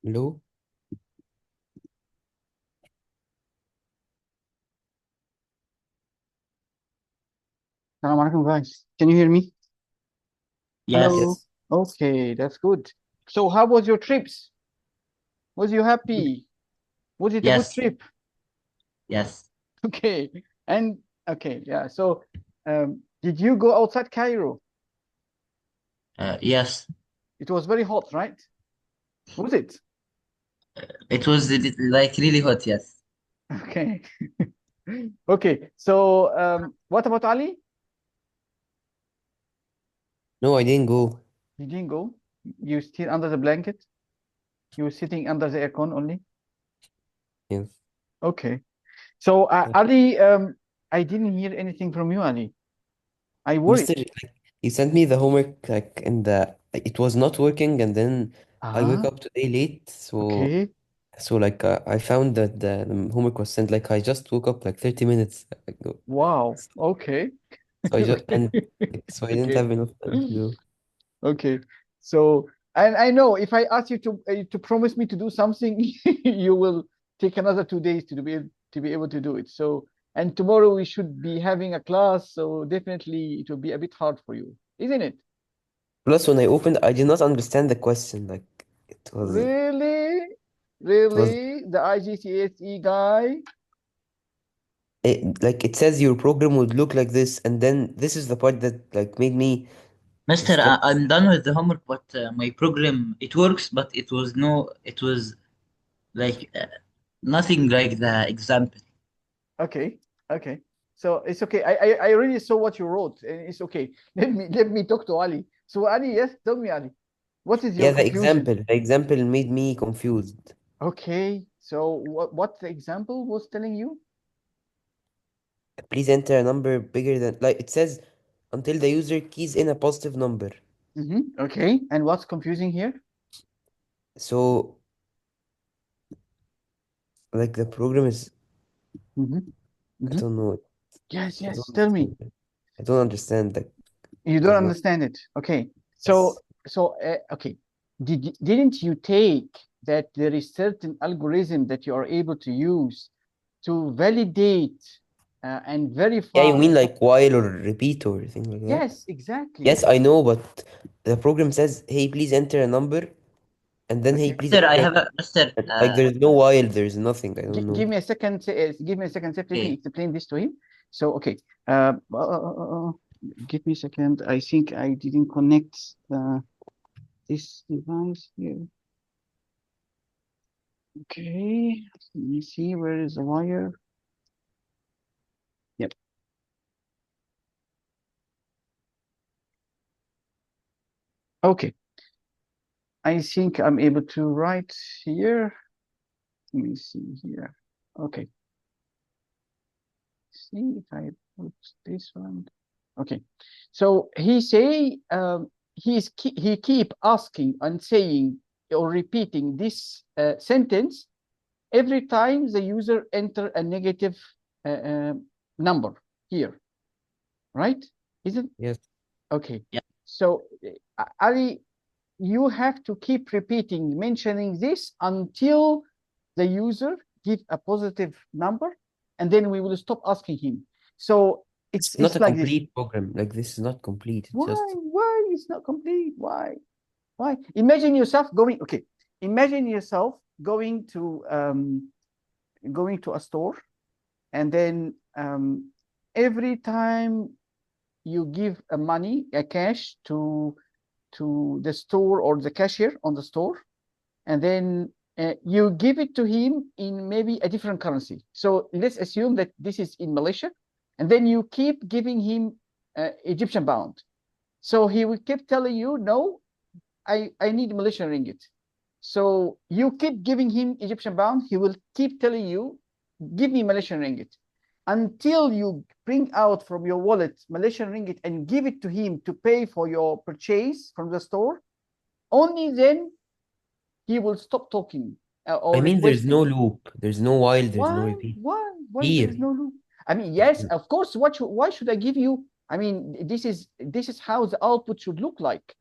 Hello? Assalamu alaikum, guys. Can you hear me? Hello. Yes, Yes. Okay, that's good. So, how was your trips? Was you happy? Was it a good yes, trip? yes, Okay. And okay, yeah. So, did you go outside Cairo? yes. It was very hot, right? Was it? It was like really hot. Yes. Okay. Okay. So, what about Ali? No, I didn't go. You didn't go? You still under the blanket? You were sitting under the aircon only? Yes. Okay. So, Uh, Ali, I didn't hear anything from you, Ali. I worried. Mister, like, he sent me the homework like in the it was not working, and then I woke Ah, up today late, okay. I found that the homework was sent like I just woke up like 30 minutes ago. Wow. Okay. So I just Okay. and so I didn't Okay. have enough time to do. Okay. So, and I know if I ask you to promise me to do something, you will take another 2 days to be able to do it. So, and tomorrow we should be having a class, so definitely it will be a bit hard for you, isn't it? Plus, when I opened, I did not understand the question. Like it was Really? it was Really? The IGCSE guy? like it says your program would look like this, and then this is the part that like made me Mister, stress. I'm done with the homework, but my program it works, but it was like nothing like the example. Okay, okay. So it's okay. I already saw what you wrote, and it's okay. Let me talk to Ali. So Ali, yes, tell me, Ali, what is your Yeah, confusion? the example made me confused. Okay, so what the example was telling you? Please enter a number bigger than, like it says, until the user keys in a positive number. Okay, and what's confusing here? So, like the program is, Mm-hmm. I Mm-hmm. don't know. Yes, I don't yes. Tell me. understand it. I don't understand. Like, You it don't was not. understand it. Okay. So Yes. okay. Didn't you take that there is certain algorithm that you are able to use to validate and Yeah, verify? you mean like while or repeat or thing like that? Yes, exactly. Yes, I know, but the program says, hey, please enter a number, and then hey, Okay. please Mister, I enter have a Mister. like there's no while, there's nothing. I don't Give know. me a second. Give me a second. Let me Okay, explain this to him. So, okay. Uh, uh, uh, uh, uh, give me a second. I think I didn't connect this device here. Okay. Let me see. Where is the wire? Yep. Okay. I think I'm able to write here. Let me see here. Okay. See if I put this one. Okay. So he keep asking and saying or repeating this sentence every time the user enter a negative uh, uh, number here, right? Isn't Yes. okay. yeah, So Ali, you have to keep repeating, mentioning this until the user give a positive number, and then we will stop asking him. So It's not it's a like this. complete program. Like this is not complete. It's Why? just Why it's not complete? Why? Why? Imagine yourself going. Okay, imagine yourself going to a store, and then every time you give a money, a cash to the store or the cashier on the store, and then you give it to him in maybe a different currency. So let's assume that this is in Malaysia, and then you keep giving him Egyptian pound. So he will keep telling you, no, I need Malaysian ringgit. So you keep giving him Egyptian pound. He will keep telling you, give me Malaysian ringgit until you bring out from your wallet Malaysian ringgit and give it to him to pay for your purchase from the store. Only then he will stop talking I or mean there's no requesting. loop. There's no while, there's no Why? repeat. Why there Here. is no loop? I mean, yes, of course. Why should I give you? I mean, this is how the output should look like.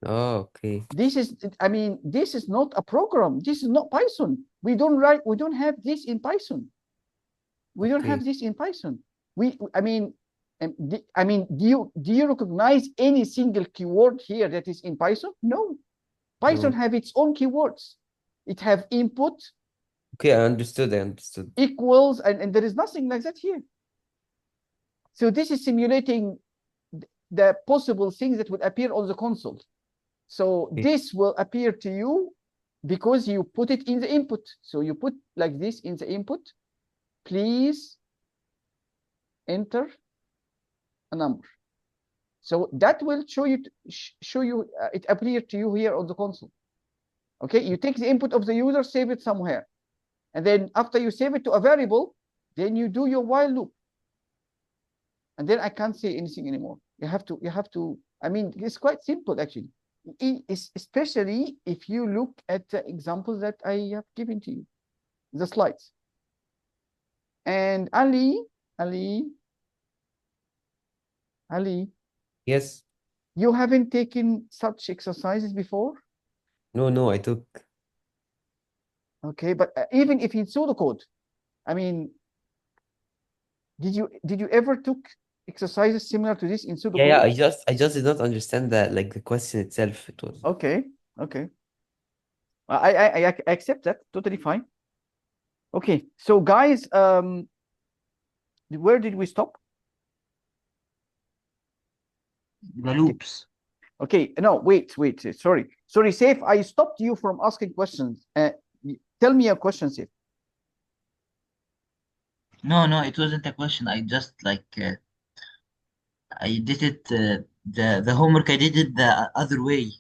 Oh, okay. This is, I mean, this is not a program. This is not Python. We don't have this in Python. We don't have Okay. this in Python. I mean, do you recognize any single keyword here that is in Python? No. Python No. have its own keywords. It have input, Okay, I understood. I understood. equals, and there is nothing like that here. So this is simulating the possible things that will appear on the console. So Okay. this will appear to you because you put it in the input. So you put like this in the input. Please enter a number. So that will show you it appear to you here on the console. Okay, you take the input of the user, save it somewhere, and then after you save it to a variable, then you do your while loop, and then I can't say anything anymore. You have to. I mean, it's quite simple actually. Especially if you look at the examples that I have given to you, the slides. And Ali, Yes. you haven't taken such exercises before? No, no, I took. Okay, but even if it's pseudocode, I mean, did you ever took exercises similar to this in Yeah, yeah. pseudocode? I just did not understand that, like the question itself. It was. Okay, okay. I accept that, totally fine. Okay, so guys, where did we stop? The loops. Okay, no, wait, sorry, Saif, I stopped you from asking questions. Tell me a question, Saif. No, no, it wasn't a question. I just like I did it the homework. I did it the other way.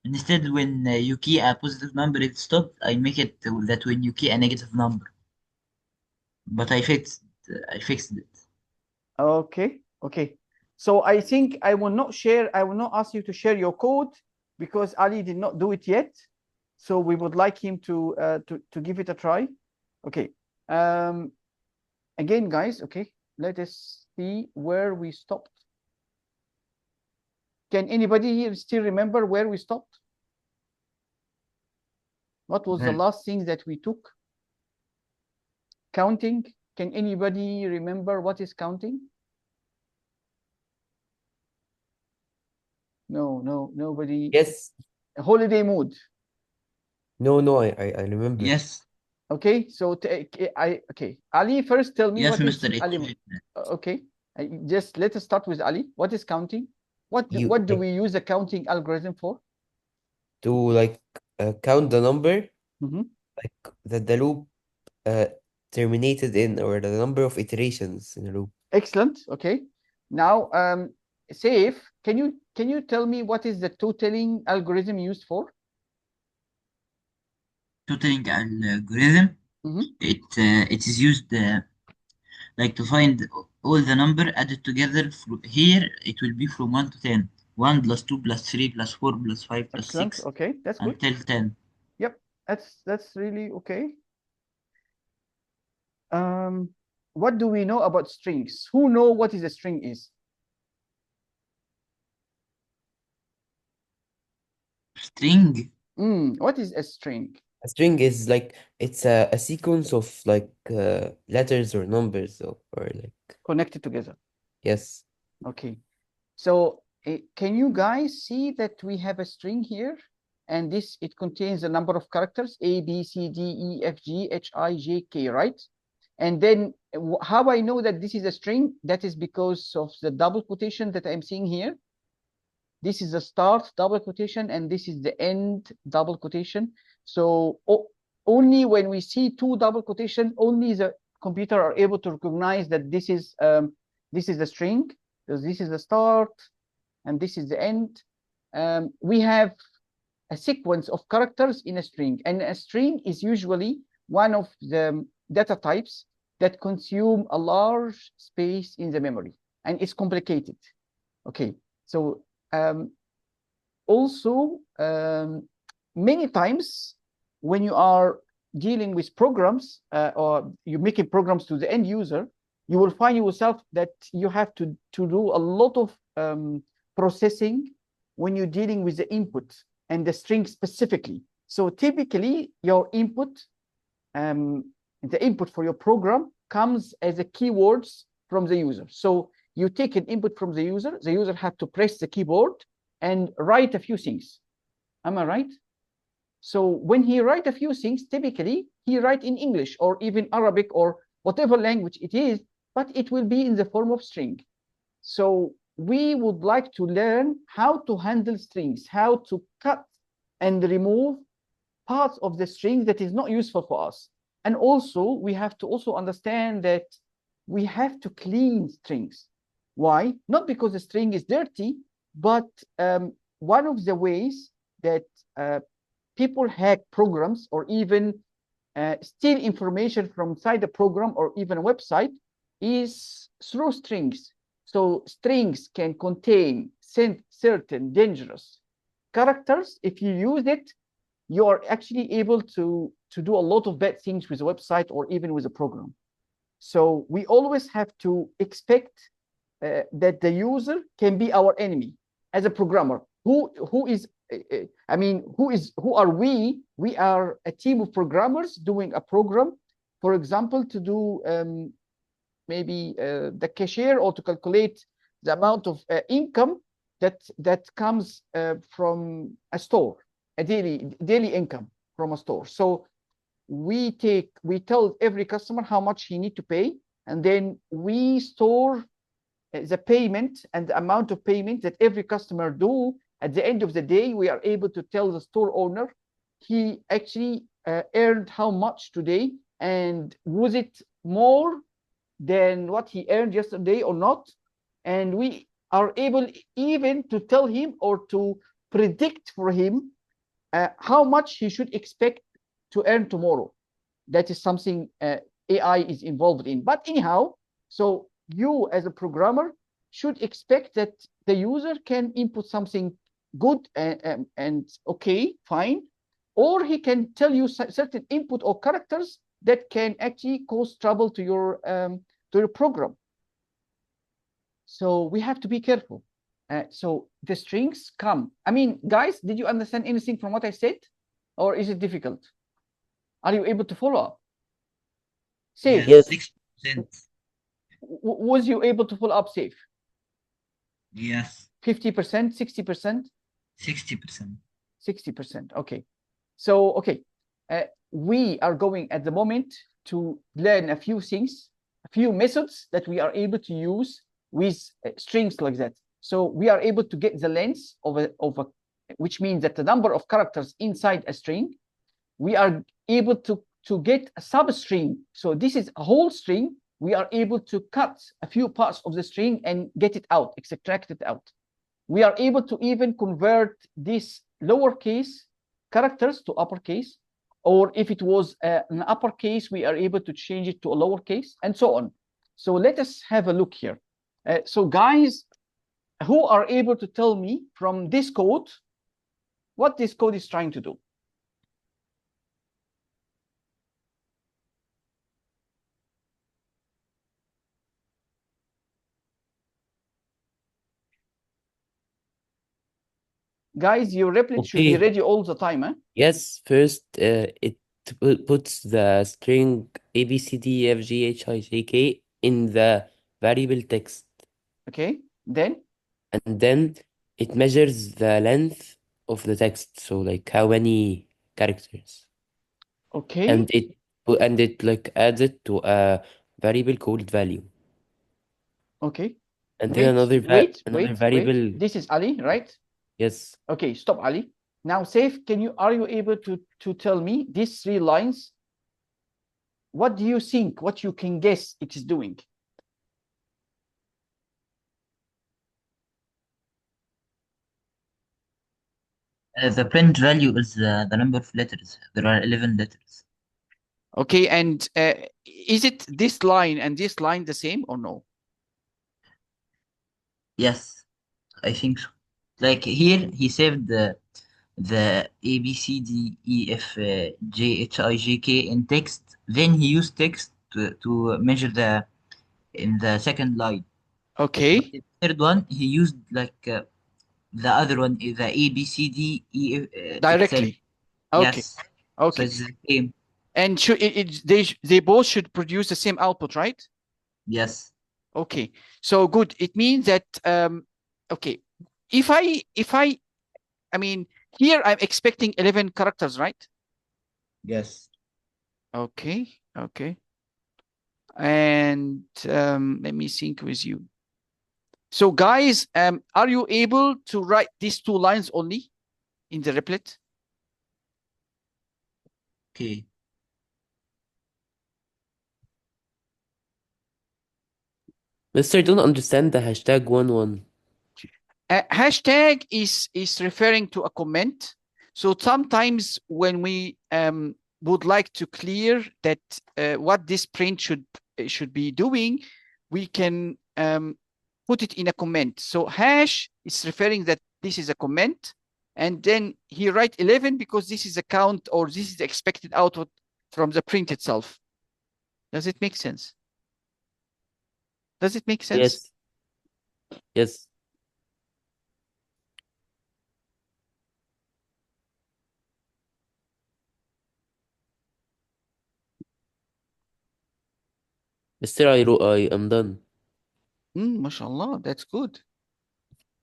Instead, when you key a positive number, it stopped. I make it that when you key a negative number. But I fixed it. Okay, okay. So I think I will not ask you to share your code because Ali did not do it yet. So we would like him to give it a try. Okay. Again, guys, okay, let us see where we stopped. Can anybody here still remember where we stopped? What was the last thing that we took? Counting. Can anybody remember what is counting? No, nobody. Yes. Holiday mood. No, no, I remember. Yes. Okay, so okay. Ali, first tell me Yes, what is Mr. Ali. Okay, just let us start with Ali. What is counting? What You do we use the counting algorithm for? to like count the number Mhm. like that the loop uh terminated in, or the number of iterations in a loop. Excellent. Okay. Now, Saif, can you tell me what is the totaling algorithm used for? Totaling algorithm. Mhm. It is used like to find all the number added together. Here it will be from 1 to 10. 1 plus 2 plus 3 plus 4 plus 5 plus Excellent. 6 Okay, that's good. until 10. Yep, that's really okay. What do we know about strings? Who know what is a string is? String. What is a string? A string is like it's a sequence of like letters or numbers, or like Connected together. yes. Okay. So can you guys see that we have a string here? And it contains a number of characters, A, B, C, D, E, F, G, H, I, J, K, right? And then how I know that this is a string? That is because of the double quotation that I'm seeing here. This is the start double quotation, and this is the end double quotation. So only when we see two double quotation, only the computer are able to recognize that this is a string, because this is the start and this is the end. We have a sequence of characters in a string, and a string is usually one of the data types that consume a large space in the memory, and it's complicated. Okay, so also many times when you are dealing with programs or you're making programs to the end user, you will find yourself that you have to do a lot of processing when you're dealing with the input and the string specifically. So typically your input, the input for your program comes as a keywords from the user. So you take an input from the user has to press the keyboard and write a few things. Am I right? So when he write a few things, typically he write in English or even Arabic or whatever language it is, but it will be in the form of string. So we would like to learn how to handle strings, how to cut and remove parts of the string that is not useful for us. And also we have to also understand that we have to clean strings. Why? Not because the string is dirty, but one of the ways that people hack programs or even steal information from inside the program or even a website is through strings. So strings can contain certain dangerous characters. If you use it, you are actually able to do a lot of bad things with a website or even with a program. So we always have to expect that the user can be our enemy as a programmer. Who is who are we? We are a team of programmers doing a program, for example, to do maybe the cashier or to calculate the amount of income that comes from a store, a daily income from a store. So we tell every customer how much he need to pay, and then we store the payment and the amount of payment that every customer do. At the end of the day, we are able to tell the store owner he actually earned how much today, and was it more than what he earned yesterday or not. And we are able even to tell him or to predict for him how much he should expect to earn tomorrow. That is something AI is involved in. But anyhow, so you as a programmer should expect that the user can input something good and okay, fine, or he can tell you certain input or characters that can actually cause trouble to your program. So we have to be careful. So the strings come. I mean, guys, did you understand anything from what I said, or is it difficult? Are you able to follow up? Safe. Yes, 60%. Was you able to follow up safe? Yes, 50%, 60%? 60%. 60%. Okay. So, okay. We are going at the moment to learn a few things, a few methods that we are able to use with strings like that. So we are able to get the length of a, which means that the number of characters inside a string. We are able to get a substring. So this is a whole string. We are able to cut a few parts of the string and get it out, extract it out. We are able to even convert these lowercase characters to uppercase, or if it was an uppercase, we are able to change it to a lowercase, and so on. So let us have a look here. So guys, who are able to tell me from this code what this code is trying to do? Guys, your replit should be ready all the time, eh? Yes, first it puts the string ABCDEFGHIJK in the variable text. Okay, then? And then it measures the length of the text, so like how many characters. Okay. And it like adds it to a variable called value. Okay. And then another variable. Wait. This is Ali, right? Yes. Okay, stop, Ali. Now, Saif, are you able to tell me these 3 lines? What do you think? What you can guess it is doing? The print value is the number of letters. There are 11 letters. Okay, and is it this line and this line the same or no? Yes, I think so. Like here, he saved the A, B, C, D, E, F, J, H, I, J, K in text. Then he used text to measure in the second line. But Okay. in the third one, he used like the other one is the A, B, C, D, E, Directly. Okay. Yes. So Okay. it's the same. And should they both should produce the same output, right? Yes. Okay. So good. It means that okay. If I mean here I'm expecting 11 characters, right? Yes. Okay. Okay. And let me think with you. So guys, are you able to write these two lines only in the replet? Okay. Mister, I don't understand the hashtag 11. Hashtag is referring to a comment. So sometimes when we would like to clear that what this print should be doing, we can put it in a comment. So hash is referring that this is a comment, and then he write 11 because this is a count, or this is the expected output from the print itself. Does it make sense? Does it make sense? Yes. Yes. Mister, I am done. MashaAllah, that's good.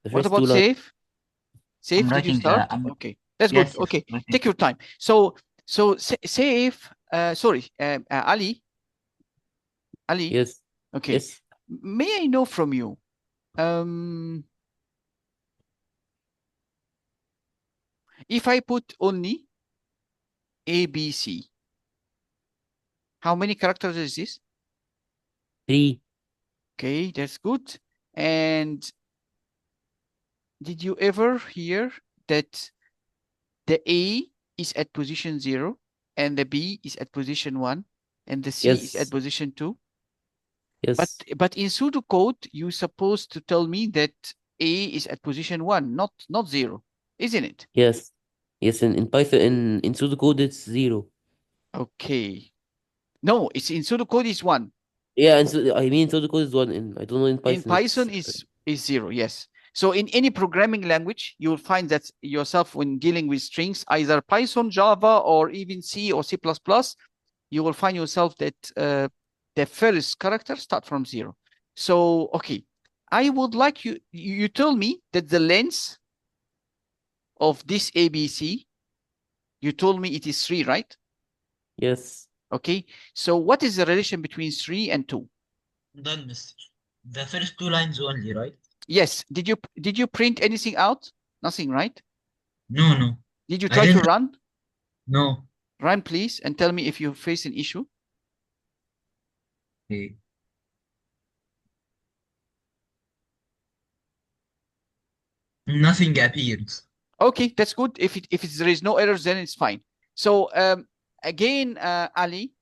The What first two about lines. Safe? Safe, did you writing. start? Okay, that's good. Yes. Yes. Okay, Writing. take your time. So Safe, sorry, Ali. Yes. Okay, Yes. may I know from you, if I put only ABC, how many characters is this? 3. Okay, that's good. And did you ever hear that the A is at position 0 and the B is at position 1 and the C is at Yes. position 2? Yes. But in pseudocode, you're supposed to tell me that A is at position 1, not 0, isn't it? Yes. Yes. In Python, in pseudocode, it's 0. Okay. No, it's in pseudocode is 1. Yeah, and so, I mean pseudocode is 1. I don't know in In Python Python it's is 0, yes. So in any programming language, you'll find that yourself when dealing with strings, either Python, Java, or even C or C++, you will find yourself that the first character start from 0. So, okay, I would like you tell me that the length of this ABC, you told me it is 3, right? yes. Okay, so what is the relation between 3 and 2? Done, mister. The first two lines only, right? Yes. Did you print anything out? Nothing, right? No, no. Did you I try to didn't. run? No. Run, please, and tell me if you face an issue. Okay. Nothing appears. Okay, that's good. If there is no errors, then it's fine. So again, Ali,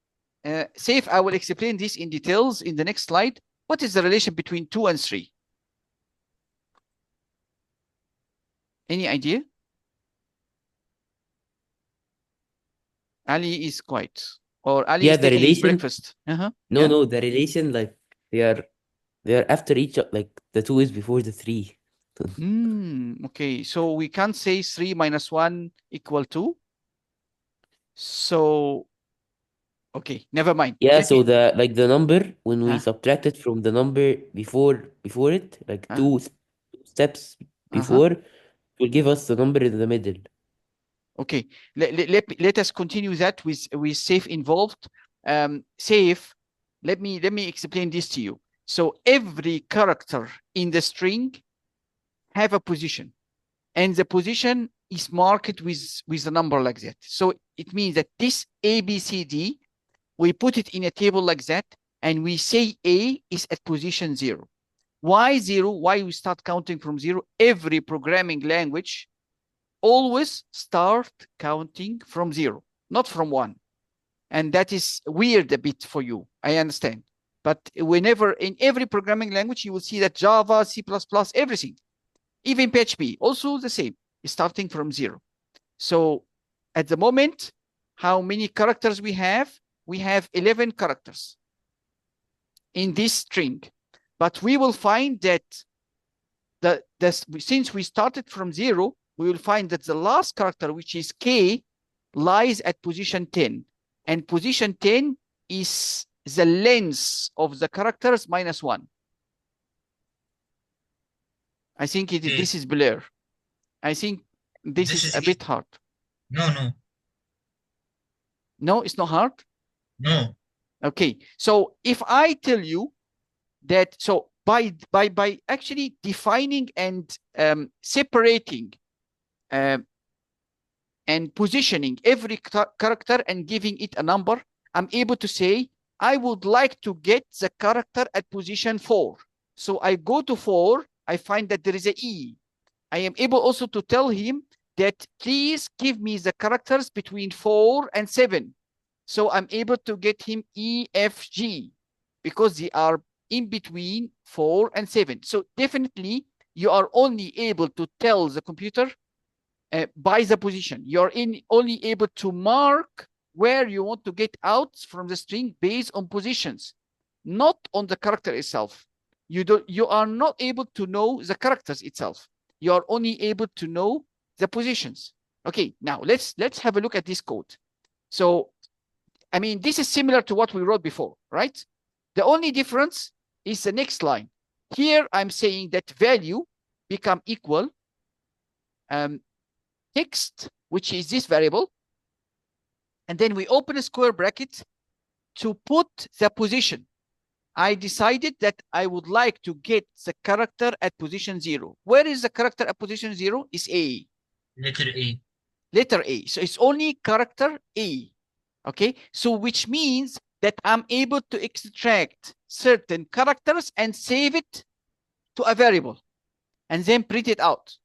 Safe, I will explain this in details in the next slide. What is the relation between 2 and 3? Any idea? Ali is quiet, or Ali Yeah, is the taking his relation. breakfast. No, Yeah. no, the relation, like they are after each like the 2 is before the 3. Okay, so we can't say 3 minus 1 equal 2. So, okay, never mind. Yeah, Let so me. the number when we Huh? subtract it from the number before it, like Huh? 2 steps Uh-huh. before, will give us the number in the middle. Okay, let us continue that with Safe involved. Safe, let me explain this to you. So every character in the string have a position, and the position is marked with a number like that. So it means that this ABCD, we put it in a table like that, and we say A is at position 0. Why 0? Why we start counting from 0? Every programming language always start counting from 0, not from 1. And that is weird a bit for you, I understand. But whenever in every programming language, you will see that Java, C++, everything, even PHP, also the same, starting from 0. So at the moment, how many characters we have? We have 11 characters in this string. But we will find that since we started from 0, we will find that the last character, which is K, lies at position 10. And position 10 is the length of the characters minus 1. I think this is blur. I think this is a bit hard. No. No, it's not hard? No. Okay, so if I tell you that, so by actually defining and separating and positioning every character and giving it a number, I'm able to say, I would like to get the character at position 4. So I go to 4, I find that there is a E. I am able also to tell him that please give me the characters between 4 and 7. So I'm able to get him E, F, G, because they are in between 4 and 7. So definitely you are only able to tell the computer by the position. You're only able to mark where you want to get out from the string based on positions, not on the character itself. You are not able to know the characters itself. You are only able to know the positions. Okay, now let's have a look at this code. So, I mean, this is similar to what we wrote before, right? The only difference is the next line. Here, I'm saying that value become equal text, which is this variable. And then we open a square bracket to put the position. I decided that I would like to get the character at position 0. Where is the character at position 0? Is A. Letter A. Letter A. So it's only character A. Okay, so which means that I'm able to extract certain characters and save it to a variable and then print it out.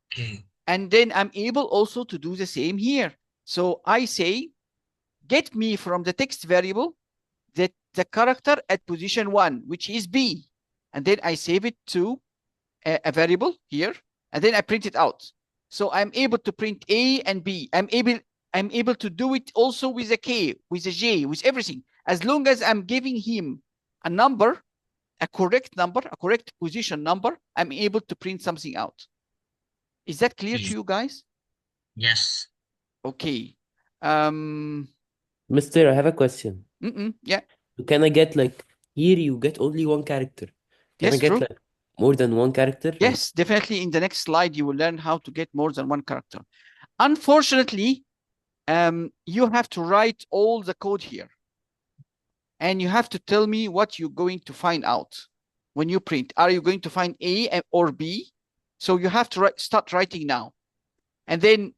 Okay. And then I'm able also to do the same here. So I say, get me from the text variable the character at position 1, which is B. And then I save it to a variable here, and then I print it out. So I'm able to print A and B. I'm able to do it also with a K, with a J, with everything. As long as I'm giving him a number, a correct number, a correct position number, I'm able to print something out. Is that clear to you guys? Yes. Okay. Mister, I have a question. Yeah. Can I get like here you get only one character? Can I Yes, get true. like more than one character? Yes, definitely. In the next slide, you will learn how to get more than one character. Unfortunately, you have to write all the code here. And you have to tell me what you're going to find out when you print. Are you going to find A or B? So you have to start writing now. And then,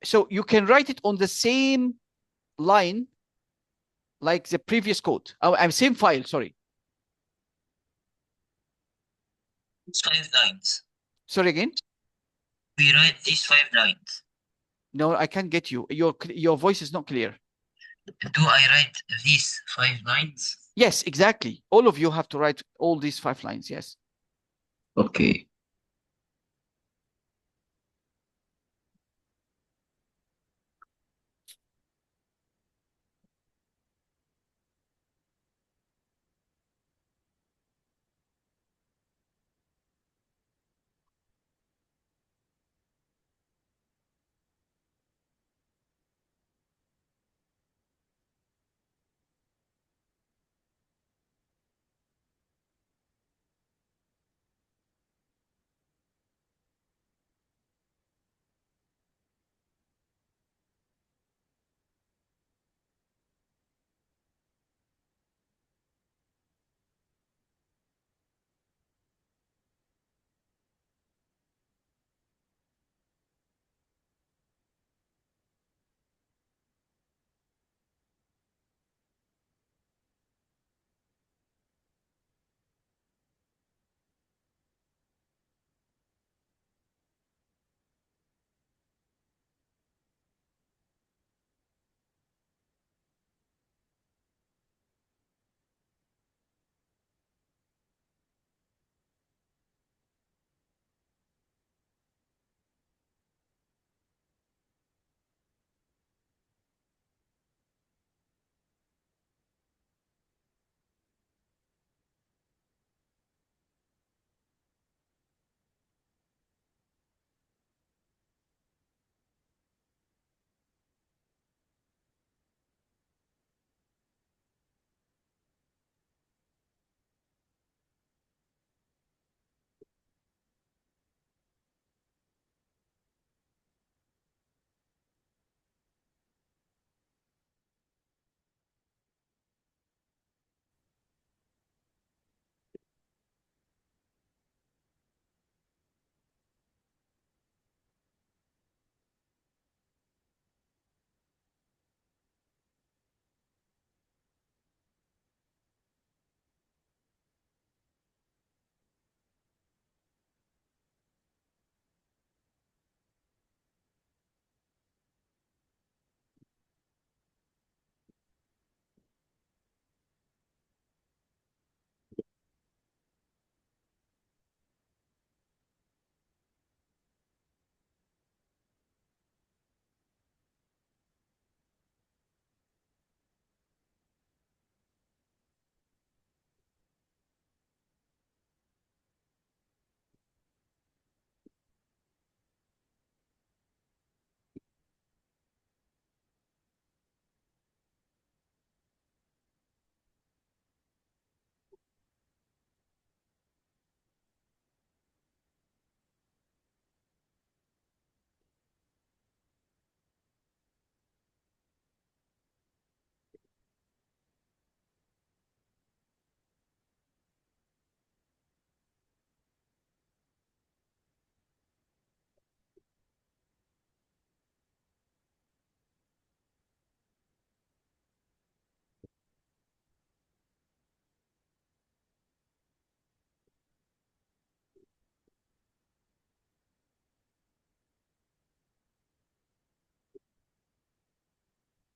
so you can write it on the same line like the previous code. Oh, same file, sorry. It's 5 lines. Sorry again? We write these 5 lines. No, I can't get you. Your voice is not clear. Do I write these 5 lines? Yes, exactly. All of you have to write all these 5 lines, yes. Okay.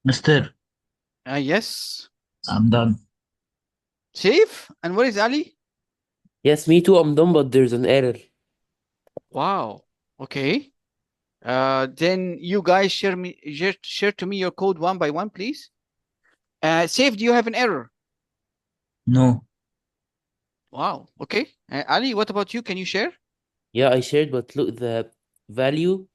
Mister, Yes. I'm done. Safe. And where is Ali? Yes, me too, I'm done, but there's an error. Wow. Okay. Then you guys share to me your code one by one, please. Safe, do you have an error? No. Wow. Okay. Ali, what about you? Can you share? Yeah, I shared, but look, the value,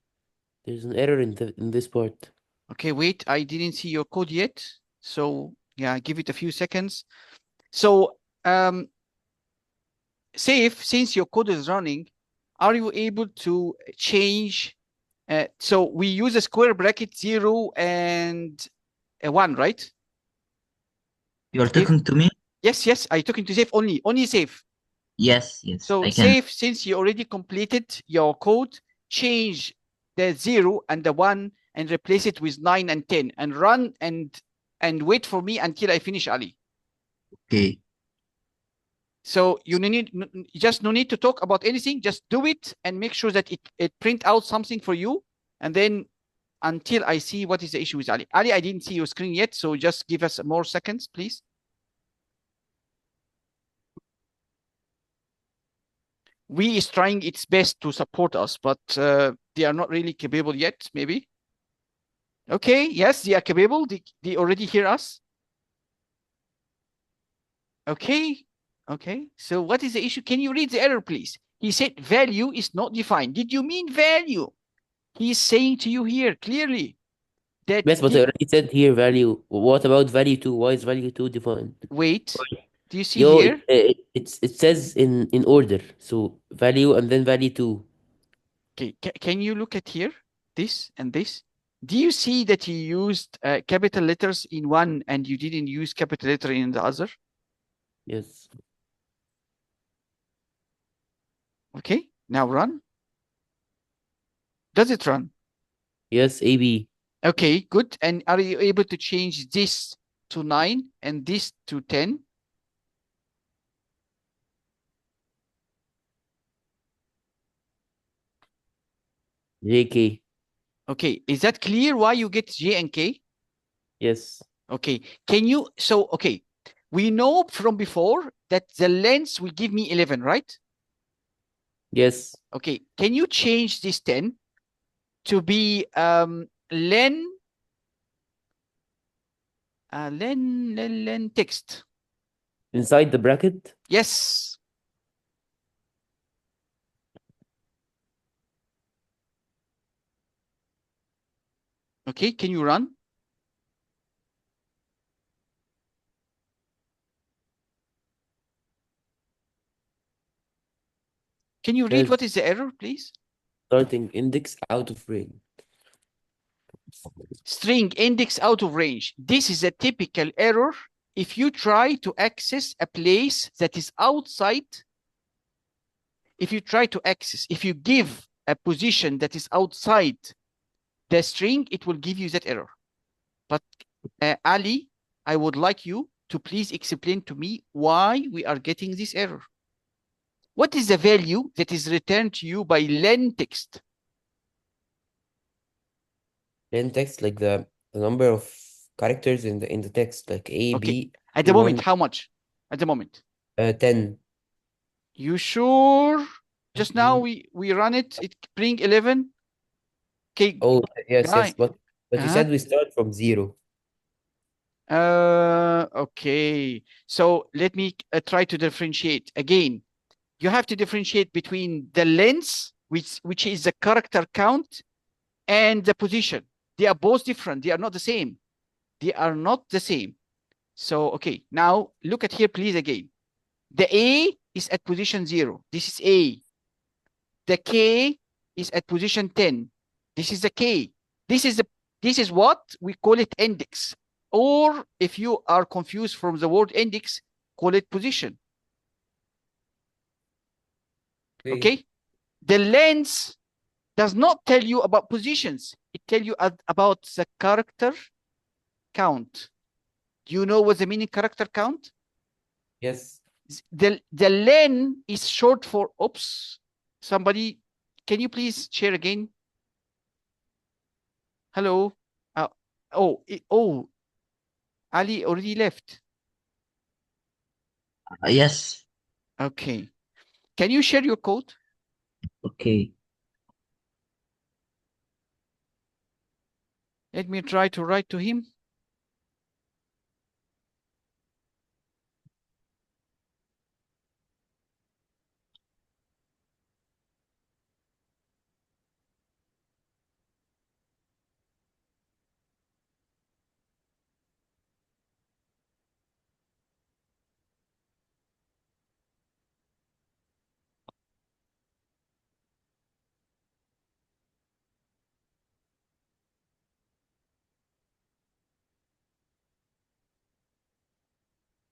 there's an error in this part. Okay, wait. I didn't see your code yet. So yeah, give it a few seconds. So Safe, since your code is running, are you able to change? So we use a square bracket 0 and 1, right? You're If talking to me? yes, I took into Safe only Safe. Yes, So I can. Safe, since you already completed your code, change the 0 and the 1 and replace it with 9 and 10 and run and wait for me until I finish, Ali. Okay. So you just no need to talk about anything. Just do it and make sure that it print out something for you. And then until I see what is the issue with Ali. Ali, I didn't see your screen yet, so just give us more seconds, please. We is trying its best to support us, but they are not really capable yet, maybe. Okay, yes, they are capable. They already hear us. Okay, okay. So what is the issue? Can you read the error, please? He said value is not defined. Did you mean value? He's saying to you here clearly that Yes, but I already said here value. What about value 2? Why is value 2 defined? wait, do you see Yo, here? it says in order. So value and then value 2. Okay, can you look at here, this and this? Do you see that you used capital letters in one and you didn't use capital letter in the other? Yes. Okay, now run. Does it run? Yes, AB. Okay, good. And are you able to change this to 9 and this to 10? JK. Okay, is that clear why you get J and K? Yes. Okay, can you, so, okay, we know from before that the length will give me 11, right? Yes. Okay, can you change this 10 to be len text? Inside the bracket? Yes. Okay, can you run? Can you read what Yes. is the error, please? Starting index out of range. String index out of range. This is a typical error if you try to access a place that is outside. If you try to access, if you give a position that is outside the string, it will give you that error. But Ali, I would like you to please explain to me why we are getting this error. What is the value that is returned to you by len text? Then text like the number of characters in the text, like A, Okay, B, at the moment, A1, how much? At the moment. 10. You sure? Just now B. we run it, it bring 11. Okay, Oh, yes, yes, guy. but you Uh-huh. said we start from 0. Okay. So let me try to differentiate again. You have to differentiate between the length, which is the character count, and the position. They are both different. They are not the same. They are not the same. So, okay, now look at here, please, again. The A is at position 0. This is A. The K is at position 10. This is the K. This is what we call it index. Or if you are confused from the word index, call it position. Okay? The length does not tell you about positions. It tells you about the character count. Do you know what the meaning character count? Yes. The len is short for, oops, somebody, can you please share again? Hello? Oh, Ali already left. Yes. Okay. Can you share your code? Okay. Let me try to write to him.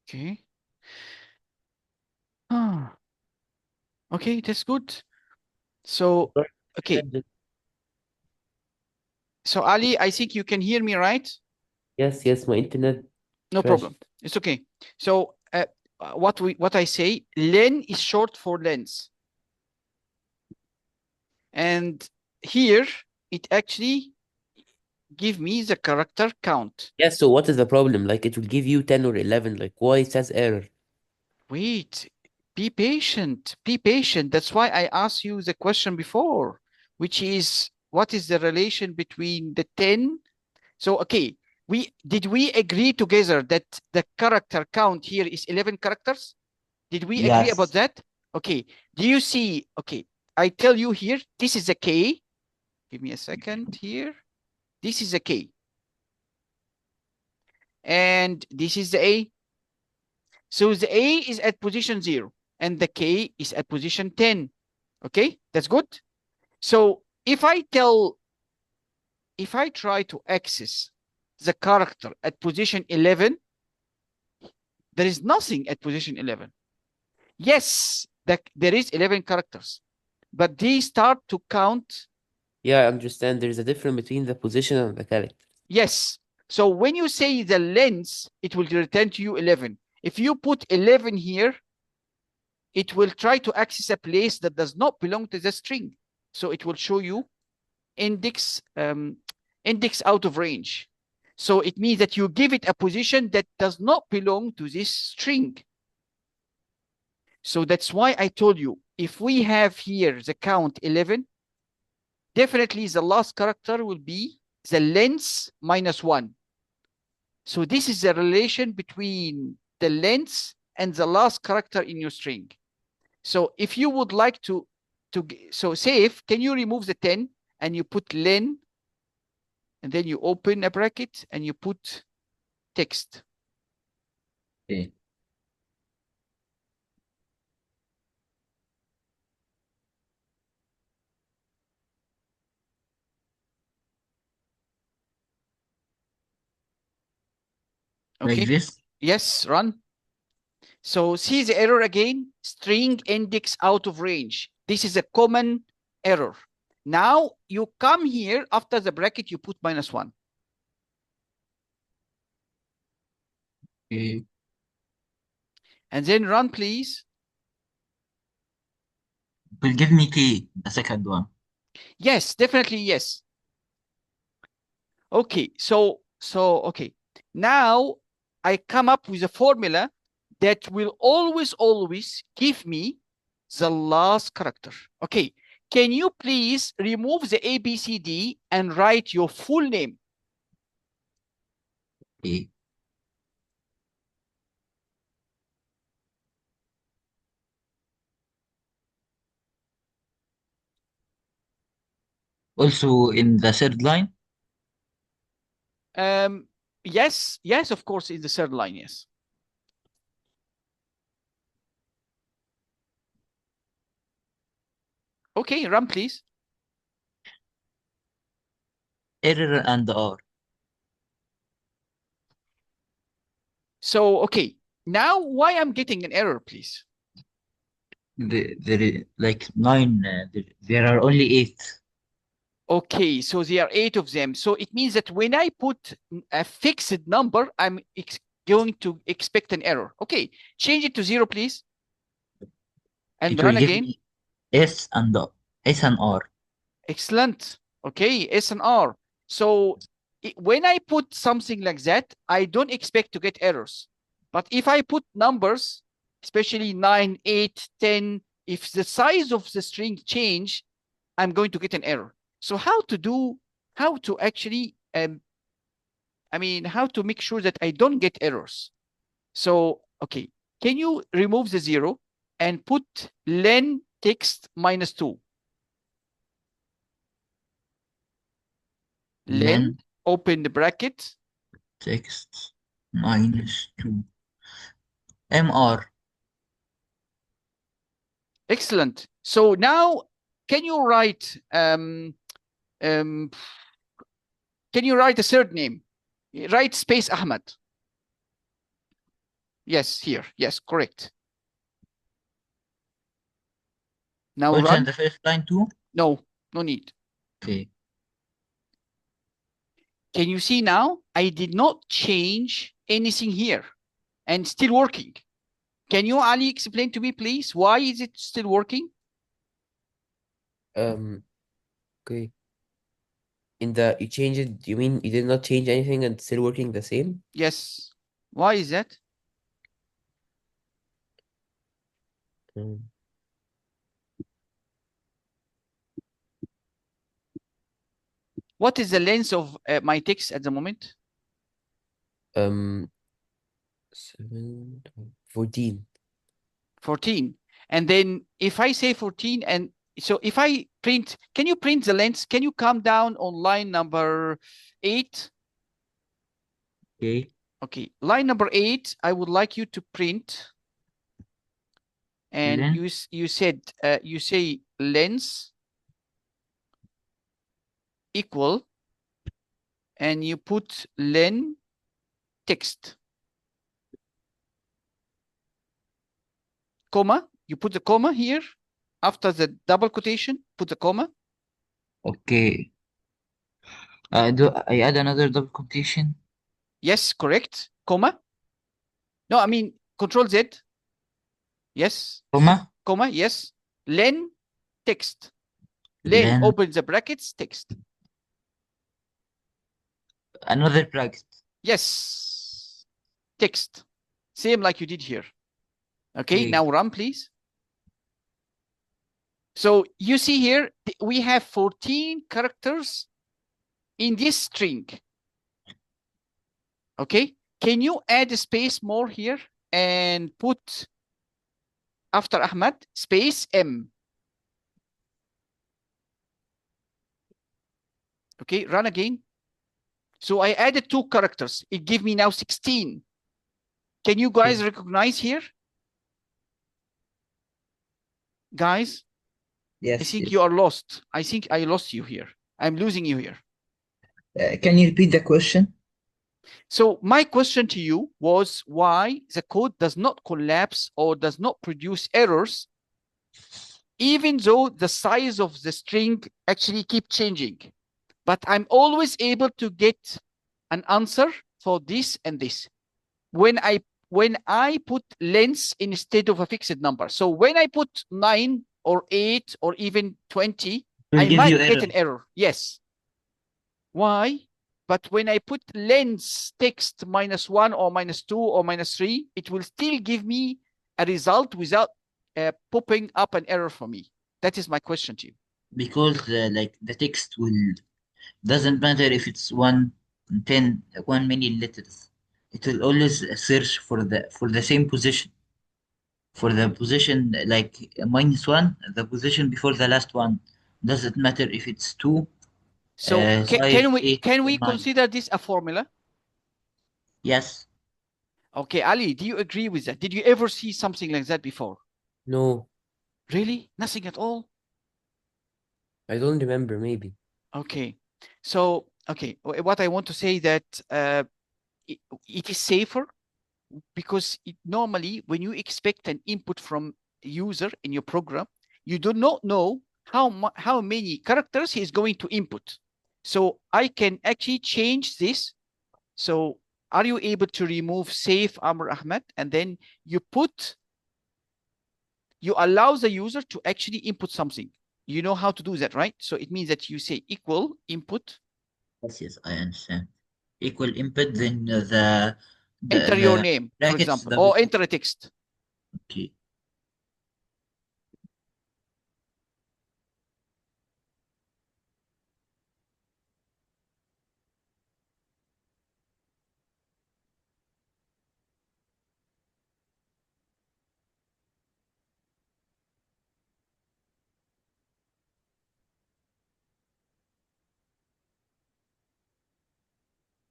Okay. Ah, okay, that's good. So, Sorry, okay. So Ali, I think you can hear me, right? Yes, yes, my internet No crashed. problem. It's okay. So, what I say, len is short for lens. And here it actually give me the character count. Yes, so what is the problem? Like it will give you 10 or 11. Like why it says error? Wait, be patient. Be patient. That's why I asked you the question before, which is what is the relation between the 10? So, okay, did we agree together that the character count here is 11 characters? Did we agree about Yes. that? Okay. Do you see? Okay, I tell you here, this is a K. Give me a second here. This is a K. And this is the A. So the A is at position 0 and the K is at position 10. Okay, that's good. So if I try to access the character at position 11, there is nothing at position 11. Yes, there is 11 characters, but they start to count. Yeah, I understand. There's a difference between the position and the character. Yes. So when you say the lens, it will return to you 11. If you put 11 here, it will try to access a place that does not belong to the string. So it will show you index out of range. So it means that you give it a position that does not belong to this string. So that's why I told you, if we have here the count 11, definitely the last character will be the length minus 1. So this is the relation between the length and the last character in your string. So if you would like so save, can you remove the 10 and you put len, and then you open a bracket and you put text. Okay. Okay. Like this? Yes, run. So see the error again, string index out of range. This is a common error. Now you come here after the bracket, you put -1. Okay. And then run, please. Will give me K, the second one. Yes, definitely yes. Okay, so okay. Now I come up with a formula that will always give me the last character. Okay, can you please remove the A, B, C, D and write your full name? Okay. Also in the third line? Yes, of course, in the third line, yes. Okay, run, please. Error and R. So, okay, now why I'm getting an error, please? There is like 9. There are only 8. Okay, so there are 8 of them. So it means that when I put a fixed number, I'm going to expect an error. Okay, change it to 0, please. And It will run give again. me S and R. Excellent. Okay, S and R. So when I put something like that, I don't expect to get errors. But if I put numbers, especially 9, 8, 10, if the size of the string change, I'm going to get an error. So how to actually, how to make sure that I don't get errors? So, okay, can you remove the 0 and put len text -2? Len, open the bracket. Text -2. MR. Excellent. So now, can you write can you write a third name? Write space Ahmad. Yes, here. Yes, correct. Now Also run. in the first line too? No, no need. Okay. Can you see now? I did not change anything here and still working. Can you, Ali, explain to me, please? Why is it still working? Okay. You change it, you mean you did not change anything and still working the same? Yes. Why is that? Um, What is the length of my text at the moment? 14. 14. And then if I say 14, and so if I print, can you print the length? Can you come down on line number 8? Okay. Okay, line number 8, I would like you to print. And Len. you said, you say length equal, and you put len text, comma, you put the comma here after the double quotation, put the comma. Okay. Do I add another double quotation? Yes, correct, comma. No, I mean Control Z. Yes, Comma? comma, yes. Len text. Len, Len. open the brackets, text. Another bracket. Yes, text. Same like you did here. Okay, Okay. now run, please. So you see here, we have 14 characters in this string. Okay, can you add a space more here and put after Ahmad space M? Okay, run again. So I added 2 characters. It gave me now 16. Can you guys recognize here? Guys? Yes. I think Yes. you are lost. I think I lost you here. I'm losing you here. Can you repeat the question? So my question to you was why the code does not collapse or does not produce errors, even though the size of the string actually keep changing. But I'm always able to get an answer for this and this when I put length instead of a fixed number. So when I put 9 or 8 or even 20, I might get an error. Yes. Why? But when I put length text -1 or -2 or -3, it will still give me a result without popping up an error for me. That is my question to you. Because like the text will doesn't matter if it's 1, 10, 1 million letters. It will always search for the same position. For the position like -1, the position before the last one. Doesn't matter if it's 2, So 5, 8, can or we 9. consider this a formula? Yes. Okay, Ali, do you agree with that? Did you ever see something like that before? No, Really? Nothing at all? I don't remember, maybe. Okay. So, okay, what I want to say that it is safer because normally when you expect an input from a user in your program, you do not know how many characters he is going to input. So I can actually change this. So are you able to remove save Amr Ahmed, and then you allow the user to actually input something? You know how to do that, right? So it means that you say equal input. Yes, yes, I understand. equal input, then Enter your the name, for brackets example, double. or enter a text. Okay.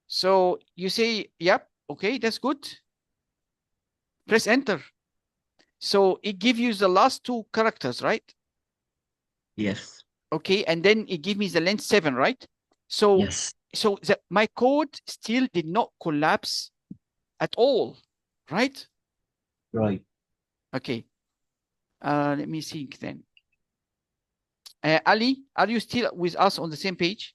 So you say, yep, okay, that's good. Press enter. So it gives you the last two characters, right? Yes. Okay, and then it gives me the length 7, right? So Yes. so my code still did not collapse at all, right? Right. Okay. Let me think then. Ali, are you still with us on the same page?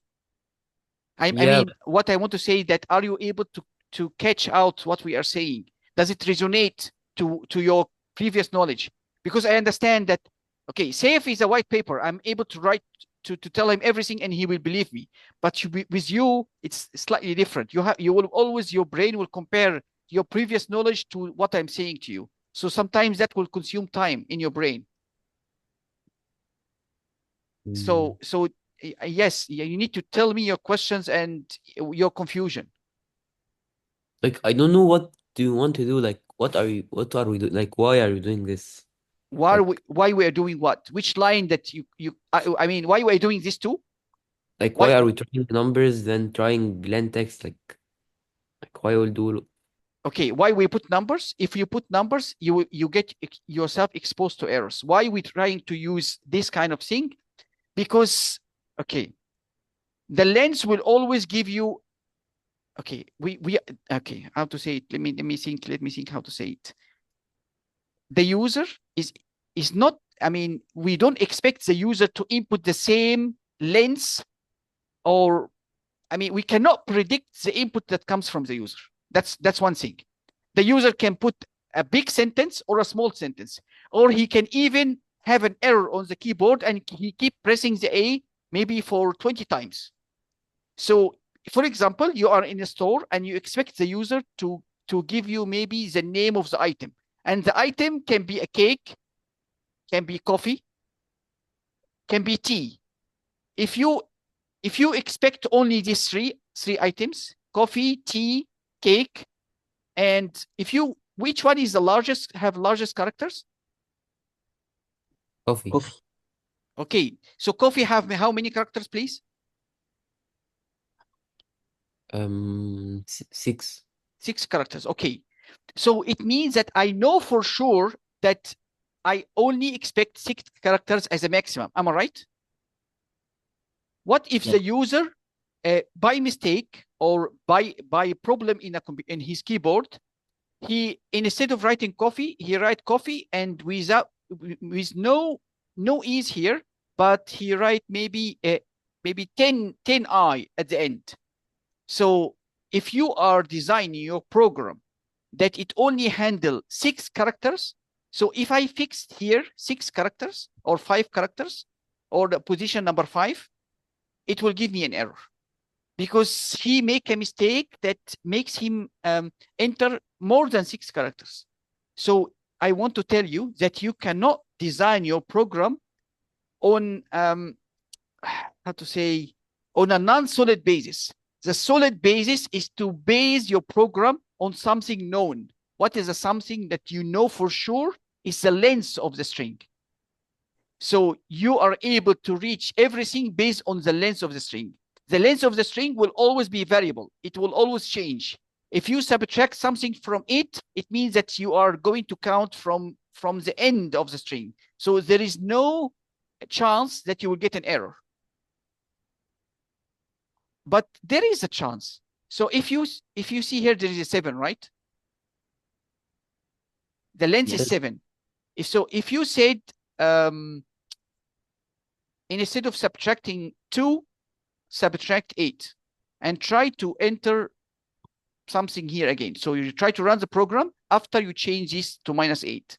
I Yeah, mean, what I want to say that are you able to catch out what we are saying? Does it resonate to your previous knowledge? Because I understand that, okay, say if it's a white paper, I'm able to write to tell him everything and he will believe me. But with you, it's slightly different. You will always, your brain will compare your previous knowledge to what I'm saying to you. So sometimes that will consume time in your brain. mm, So yes, you need to tell me your questions and your confusion. like I don't know what do you want to do? Like what are we doing? Like why are you doing this? Like Why we are doing what? Which line that I mean, why we are doing this too? why Why? are we trying numbers then trying blend text? Like why will do Okay, why we put numbers? If you put numbers, you get yourself exposed to errors. Why we trying to use this kind of thing? Because okay, the lens will always give you. Okay, we okay. How to say it? Let me think. Let me think how to say it. The user is not. I mean, we don't expect the user to input the same lens, or I mean, we cannot predict the input that comes from the user. That's one thing. The user can put a big sentence or a small sentence, or he can even have an error on the keyboard and he keep pressing the A maybe for 20 times. So, for example, you are in a store and you expect the user to give you maybe the name of the item, and the item can be a cake, can be coffee, can be tea. If you expect only these three items, coffee, tea, cake, and if you which one is the largest, have largest characters? coffee? Coffee. Okay, so coffee have how many characters, please? 6. 6 characters. Okay, so it means that I know for sure that I only expect 6 characters as a maximum. Am I right? What if Yes. the user, by mistake or by problem in his keyboard, he, instead of writing coffee, he write coffee and with no ease here, but he write maybe 10 I at the end. So if you are designing your program that it only handle 6 characters, so if I fixed here 6 characters or 5 characters or the position number 5, it will give me an error because he make a mistake that makes him enter more than 6 characters. So I want to tell you that you cannot design your program on how to say, on a non-solid basis. The solid basis is to base your program on something known. What is a something that you know for sure is the length of the string. So you are able to reach everything based on the length of the string. The length of the string will always be variable. It will always change. If you subtract something from it, it means that you are going to count from the end of the string. So there is no chance that you will get an error. But there is a chance. So if you see here, there is a 7, right? The length is Yes. 7. If you said instead of subtracting 2, subtract 8 and try to enter something here again. So you try to run the program after you change this to -8.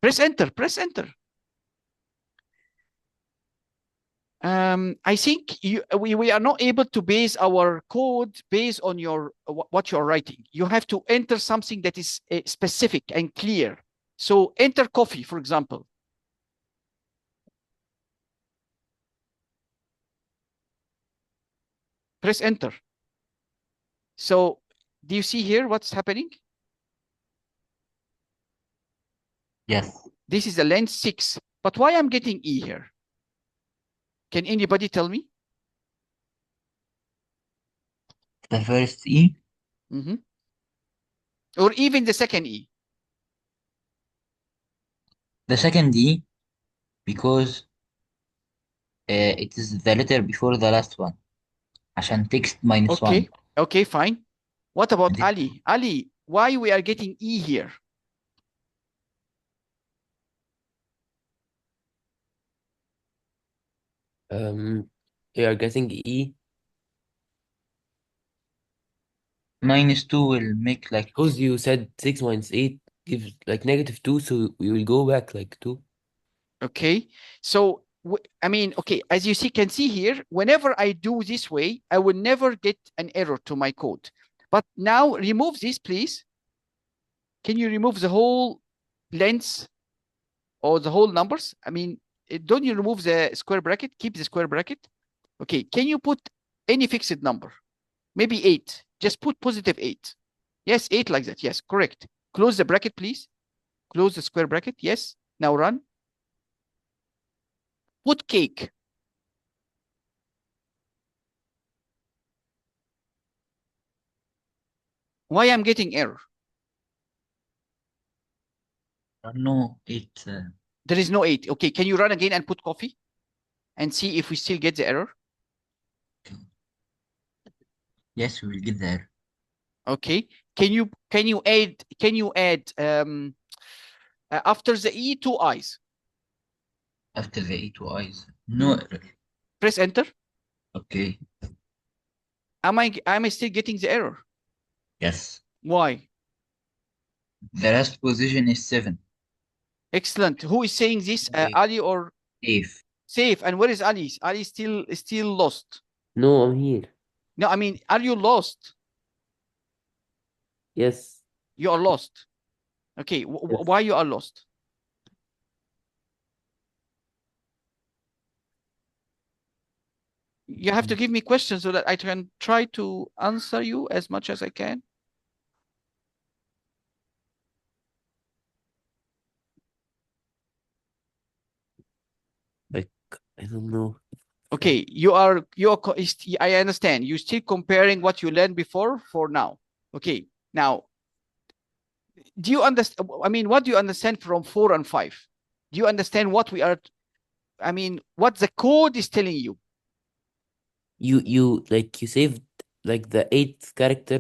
Press enter, press enter. I think we are not able to base our code based on your what you're writing. You have to enter something that is specific and clear. So enter coffee, for example. Press enter. So do you see here what's happening? Yes. This is the length 6. But why I'm getting E here? Can anybody tell me? The first E? Mm-hmm. Or even the second E? The second E, because it is the letter before the last one. عشان text minus Okay. 1. Okay, fine. What about And it, Ali? Ali, why we are getting E here? You are getting E minus 2 will make like because you said 6 minus 8 gives like -2, so we will go back like 2. Okay. So, I mean, okay, as you can see here, whenever I do this way, I will never get an error to my code. But now remove this, please. Can you remove the whole length or the whole numbers? I mean, don't you remove the square bracket? Keep the square bracket. Okay. Can you put any fixed number? Maybe 8. Just put positive 8. Yes, 8 like that. Yes, correct. Close the bracket, please. Close the square bracket. Yes. Now run. Put cake. Why I'm getting error? no, it There is no 8. Okay, can you run again and put coffee and see if we still get the error? yes, we will get there. Okay. Can you add after the E 2 eyes? After the E2 eyes. No error. Press enter. Okay. Am I still getting the error? Yes. Why? The last position is 7. Excellent. Who is saying this? Okay. Ali or Safe. Safe? And where is Ali? Ali still lost. No, I'm here. No, I mean, are you lost? Yes. You are lost. Okay, Yes. why you are lost? You have to give me questions so that I can try to answer you as much as I can. Like, I don't know. Okay, I understand. You're still comparing what you learned before for now. Okay, now, do you understand? I mean, what do you understand from 4 and 5? Do you understand what what the code is telling you? You like you saved like the 8th character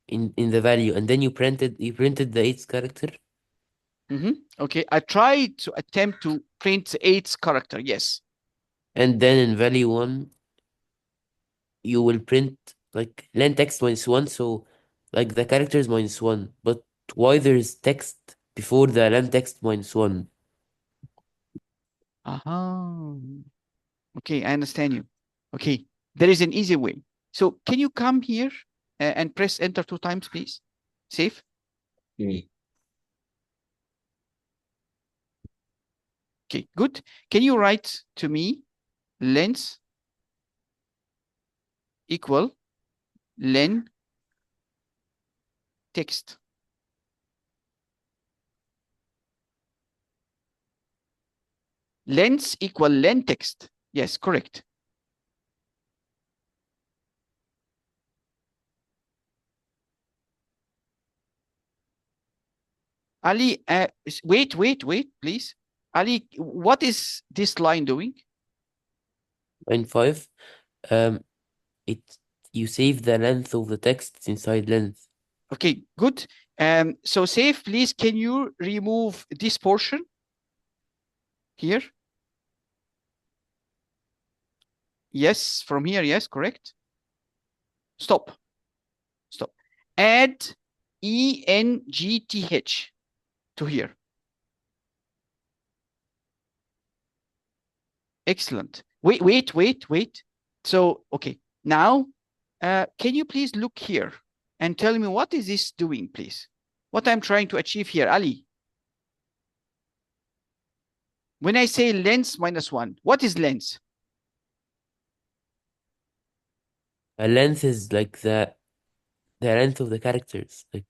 in the value, and then you printed the 8th character. Okay, I tried to attempt to print the 8th character. Yes. And then in value 1 you will print like len text -1, so like the character is -1, but why there is text before the len text -1? Uh-huh. Okay, I understand you. Okay, there is an easy way. So can you come here and press enter 2 times, please? Safe. Okay. Okay, good. Can you write to me length equal len text? Length equal len text. Yes, correct. Ali, wait, please. Ali, what is this line doing? Line 5, um, it you save the length of the text inside length. Okay, good. So Safe, please, can you remove this portion here? Yes, from here, yes, correct. Stop. Add ENGTH to here. Excellent. Wait. So, okay. Now, can you please look here and tell me what is this doing, please? What I'm trying to achieve here, Ali. When I say length -1, what is length? A length is like the length of the characters. Like,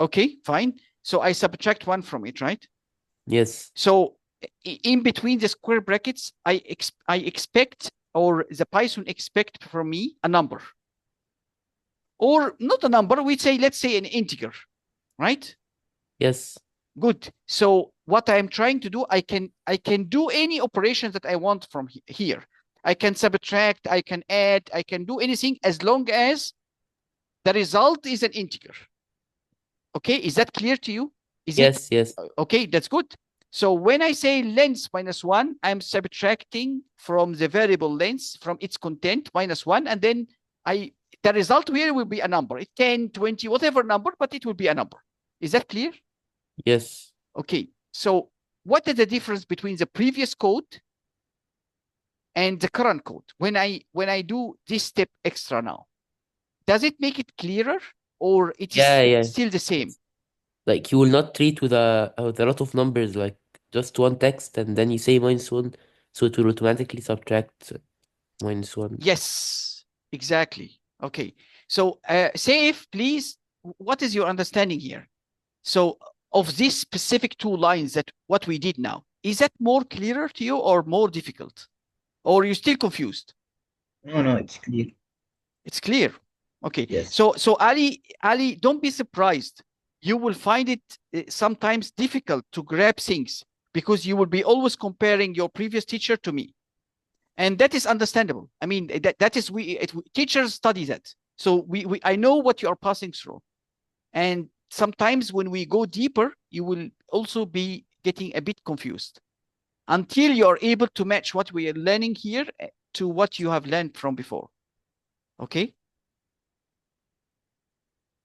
Okay, fine. So I subtract 1 from it, right? yes, So in between the square brackets, I expect, or the Python expect from me, a number. Or not a number, we'd say, let's say an integer, right? yes, Good. So what I'm trying to do, I can do any operations that I want from here. I can subtract, I can add, I can do anything as long as the result is an integer. Okay, is that clear to you? Is it? yes. Okay, that's good. So when I say length -1, I'm subtracting from the variable length, from its content, -1, and then the result here will be a number, 10, 20, whatever number, but it will be a number. Is that clear? Yes. Okay, so what is the difference between the previous code and the current code? When I do this step extra now, does it make it clearer, or it is Yeah. still the same? It's like you will not treat with a lot of numbers, like just one text, and then you say -1, so it will automatically subtract -1. Yes, exactly. Okay, so Saif, please, what is your understanding here? So of these specific 2 lines, that what we did now, is that more clearer to you or more difficult? Or are you still confused? No, it's clear. It's clear. Okay. Yes. So Ali, don't be surprised. You will find it sometimes difficult to grab things because you will be always comparing your previous teacher to me. And that is understandable. I mean, that is, teachers study that. So I know what you are passing through. And sometimes when we go deeper, you will also be getting a bit confused until you're able to match what we are learning here to what you have learned from before. Okay?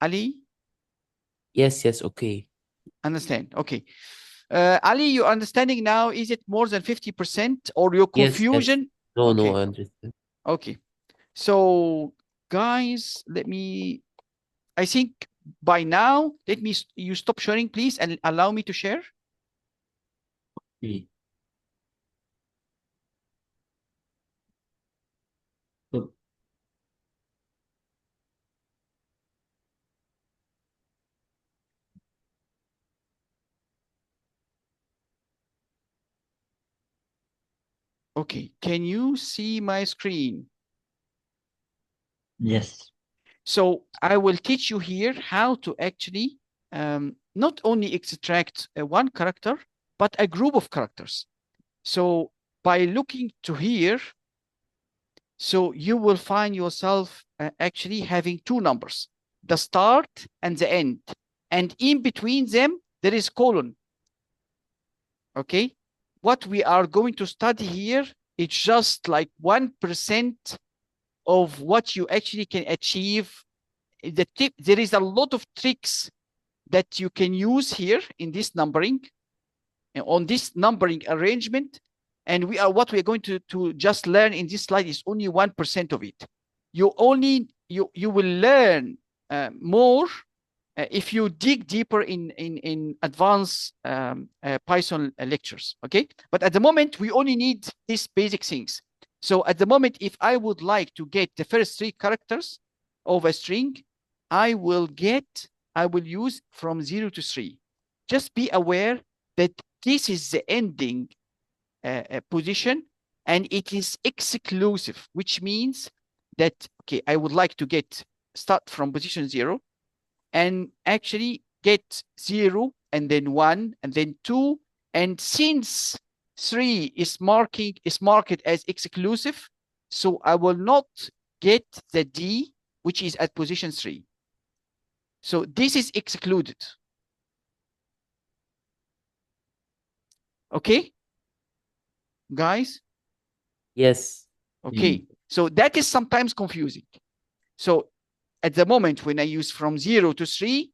Ali? Yes, okay. Understand. Okay. Ali, your understanding now, is it more than 50% or your Yes. confusion? No, Okay. I understand. Okay. So, guys, I think by now, you stop sharing, please, and allow me to share. Okay. So, Okay. Can you see my screen? yes. So I will teach you here how to actually not only extract one character, but a group of characters. So by looking to here, so you will find yourself actually having 2 numbers, the start and the end. And in between them, there is colon. Okay. What we are going to study here, it's just like 1% of what you actually can achieve. There is a lot of tricks that you can use here in this numbering, on this numbering arrangement. And what we are going to just learn in this slide is only 1% of it. You will learn more if you dig deeper in advanced Python lectures. Okay, but at the moment we only need these basic things. So at the moment, if I would like to get the first 3 characters of a string, I will use from 0 to 3. Just be aware that this is the ending position, and it is exclusive, which means that, okay, I would like to start from position 0 and actually get 0 and then 1 and then 2. And since 3 is marked as exclusive, so I will not get the D, which is at position 3. So this is excluded. Okay, guys? Yes. Okay, so that is sometimes confusing. So at the moment when I use from 0 to 3,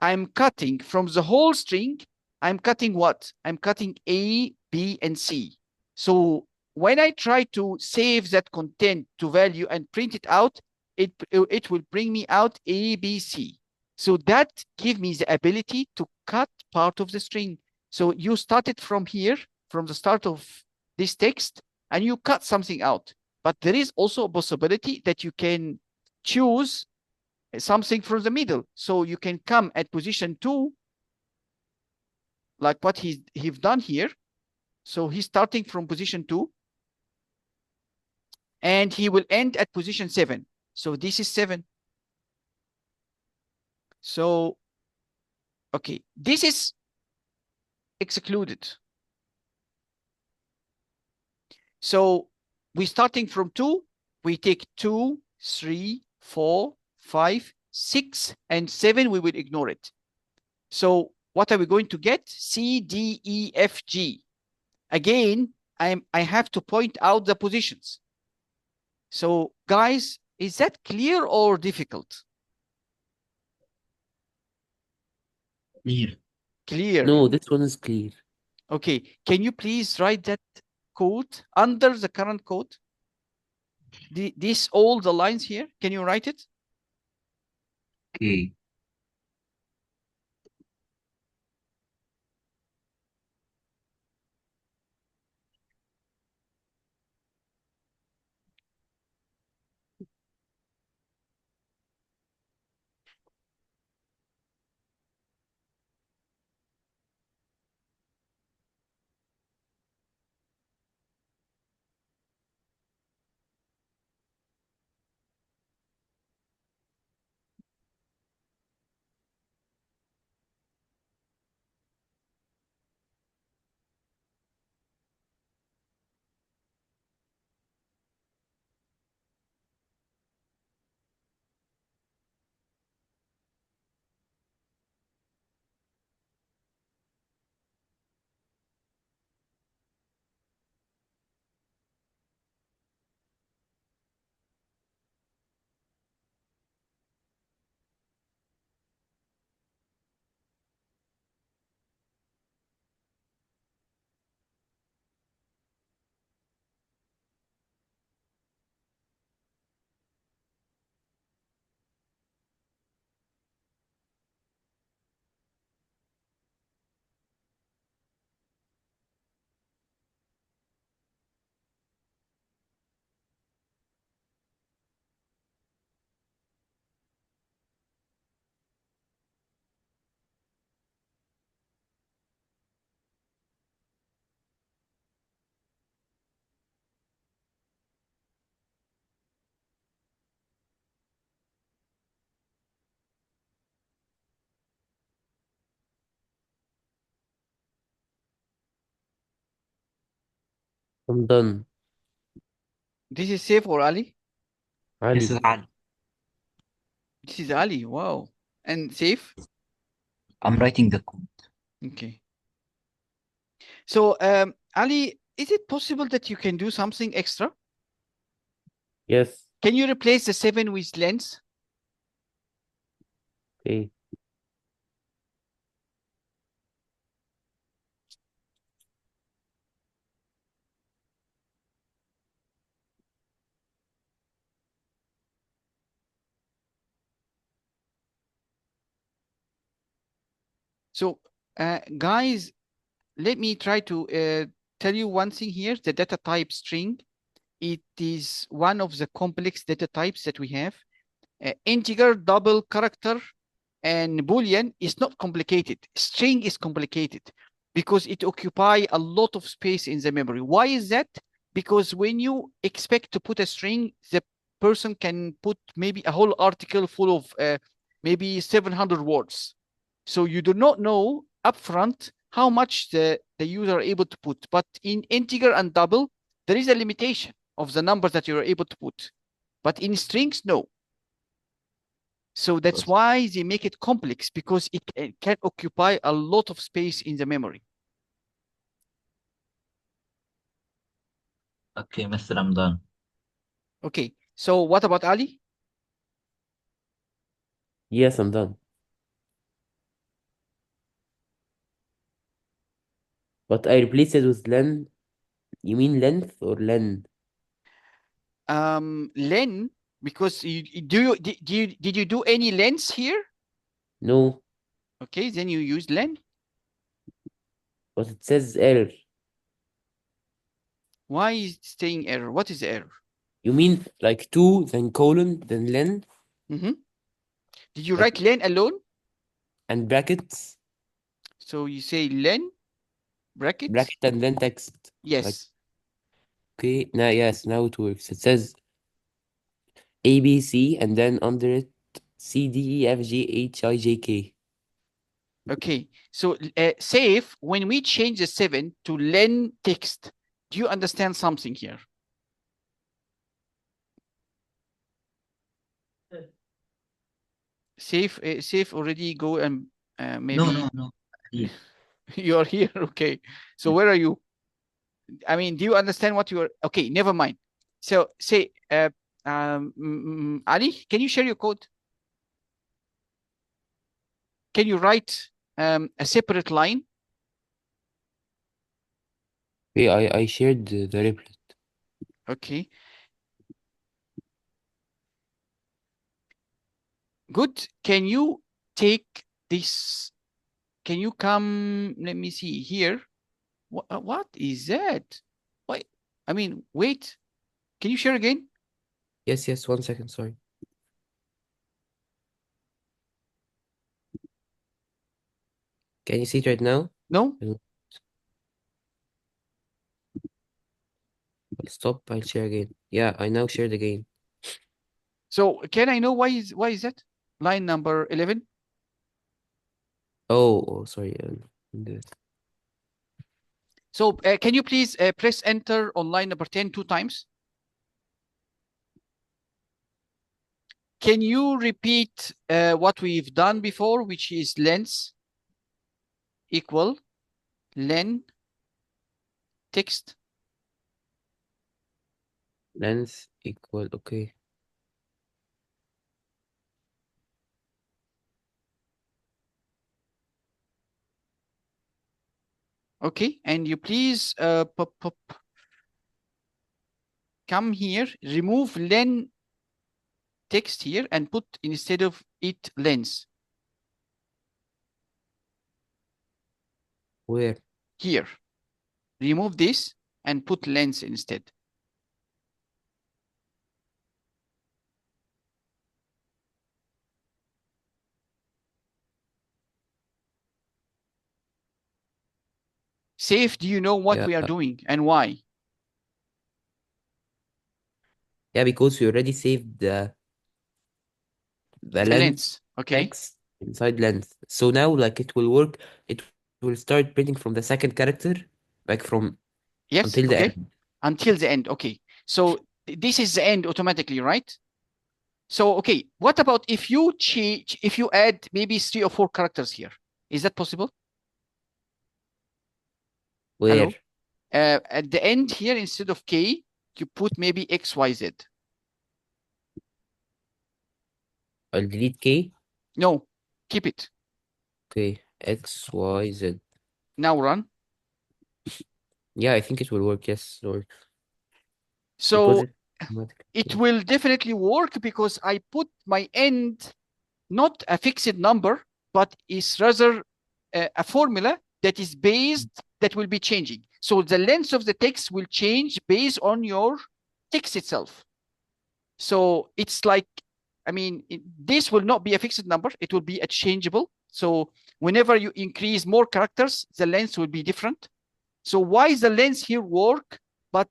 I'm cutting from the whole string. I'm cutting what? I'm cutting A, B, and C. So when I try to save that content to value and print it out, it will bring me out ABC. So that gives me the ability to cut part of the string. So you started from here, from the start of this text, and you cut something out. But there is also a possibility that you can choose something from the middle. So you can come at position 2, like what he's done here. So he's starting from position 2, and he will end at position 7. So this is 7. So, okay, this is excluded. So we're starting from 2. We take 2, 3, 4, 5, 6, and 7. We will ignore it. So what are we going to get? C, D, E, F, G. Again, I have to point out the positions. So guys, is that clear or difficult? Clear. Clear. No, this one is clear. Okay, can you please write that code under the current code? This all the lines here, can you write it? Okay. I'm done. This is safe or Ali? This Ali. is Ali. This is Ali, wow. And safe? I'm writing the code. Okay. So, Ali, is it possible that you can do something extra? Yes. Can you replace the 7 with lens? Okay. So, guys, let me try to tell you one thing here. The data type string, it is one of the complex data types that we have. Integer, double, character, and Boolean is not complicated. String is complicated because it occupies a lot of space in the memory. Why is that? Because when you expect to put a string, the person can put maybe a whole article full of maybe 700 words. So you do not know upfront how much the user are able to put. But in integer and double, there is a limitation of the number that you're able to put. But in strings, no. So that's why they make it complex, because it can occupy a lot of space in the memory. Okay, Mr. I'm done. Okay, so what about Ali? Yes, I'm done. But I replaced it with len You mean length or len? Len, because did you do any lens here? No, Okay, then you use len. but it says error. Why is it saying error? What is the error? You mean like two, then colon, then len, Mm-hmm. Did you like write len alone? and brackets, So you say len bracket? bracket and then text. Like Yes. okay, now yes, now it works. It says A B C and then under it C D E F G H I J K. Okay. So save, when we change the 7 to len text, do you understand something here? Safe already go and No, maybe no, no. Here. you are here. Okay. So where are you? I mean, do you understand what you are? Okay, never mind. So say, Ali, can you share your code? Can you write a separate line? Okay, I shared the reply. Okay, good. Can you take this? Can you come? Let me see here. What is that? Why? I mean, wait. Can you share again? Yes, yes, 1 second, sorry. Can you see it right now? No. I'll stop, I'll share again. Yeah, I now shared again. So can I know why is that? Line number 11. Oh, sorry. So can you please press enter on line number 10 two times? Can you repeat what we've done before, which is lens equal len text? Length equal, okay. Okay, and you please come here, remove len text here and put instead of it lens. Where? Here, remove this and put lens instead. Safe, do you know what Yeah. we are doing and why? Yeah, because we already saved the The length lens, okay? text inside length. So now like it will work. It will start printing from the second character, like from Yes, until the okay. end. Until the end, okay. So this is the end automatically, right? So, okay, what about if you change, if you add maybe 3 or 4 characters here? Is that possible? Where? Hello? At the end here, instead of K, you put maybe XYZ. I'll delete K. No, keep it. Okay, X, Y, Z. Now run. Yeah, I think it will work. Yes, Lord. Because So it automatic. it Okay. will definitely work because I put my end not a fixed number, but is rather a formula that is based, that will be changing. So the length of the text will change based on your text itself. So it's like, I mean, this will not be a fixed number. It will be a changeable. So whenever you increase more characters, the length will be different. So why is the length here work, but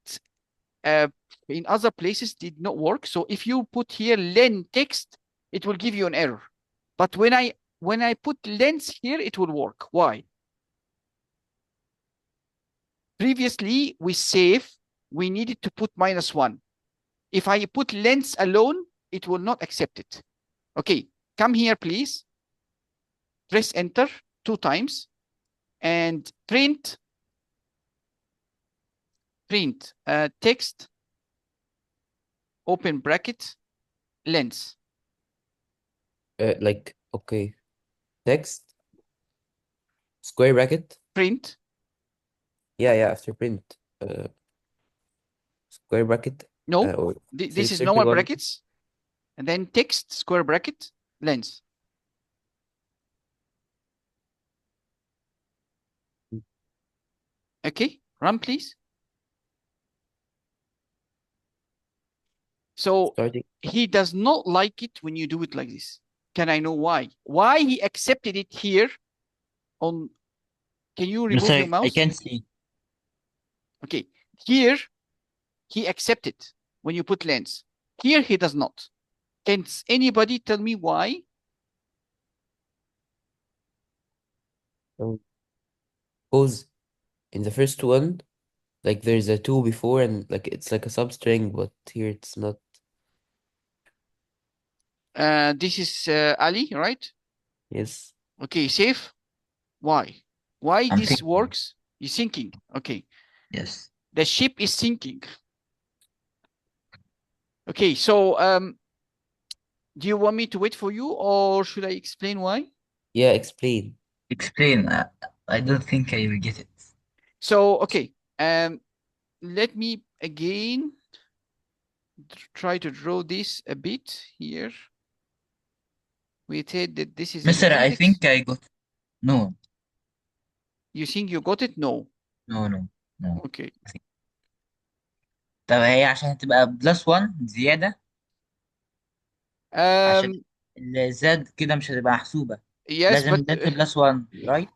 uh, in other places did not work? So if you put here len text, it will give you an error. But when I put lens here, it will work. Why? Previously, we save, we needed to put -1. If I put lens alone, it will not accept it. Okay, come here, please. Press enter 2 times and print text, open bracket, lens. Like okay, text square bracket. Print. Yeah, yeah. After print. square bracket, No, or this is circle normal one. brackets, and then text, square bracket, length. Okay, run please. So Starting. he does not like it when you do it like this. Can I know why? Why he accepted it here on, can you remove your Mister, I mouse? can't see. Okay, here he accepted when you put lens. Here he does not. Can anybody tell me why? Because in the first one, like there's a two before and like it's like a substring, but here it's not. This is Ali, right? Yes. Okay, safe. Why? Why I'm this thinking. works? You're sinking. Okay. Yes. The ship is sinking. Okay, so do you want me to wait for you or should I explain why? Yeah, explain. Explain. I don't think I will get it. So, okay, let me again try to draw this a bit here. We said that this is an Mister, I index. think I got. No, You think you got it? No. no. Okay. طب هي عشان تبقى بلس 1 زيادة، عشان Um, الزاد كده مش هتبقى محسوبة. yes, لازم but لينث بلس 1 right.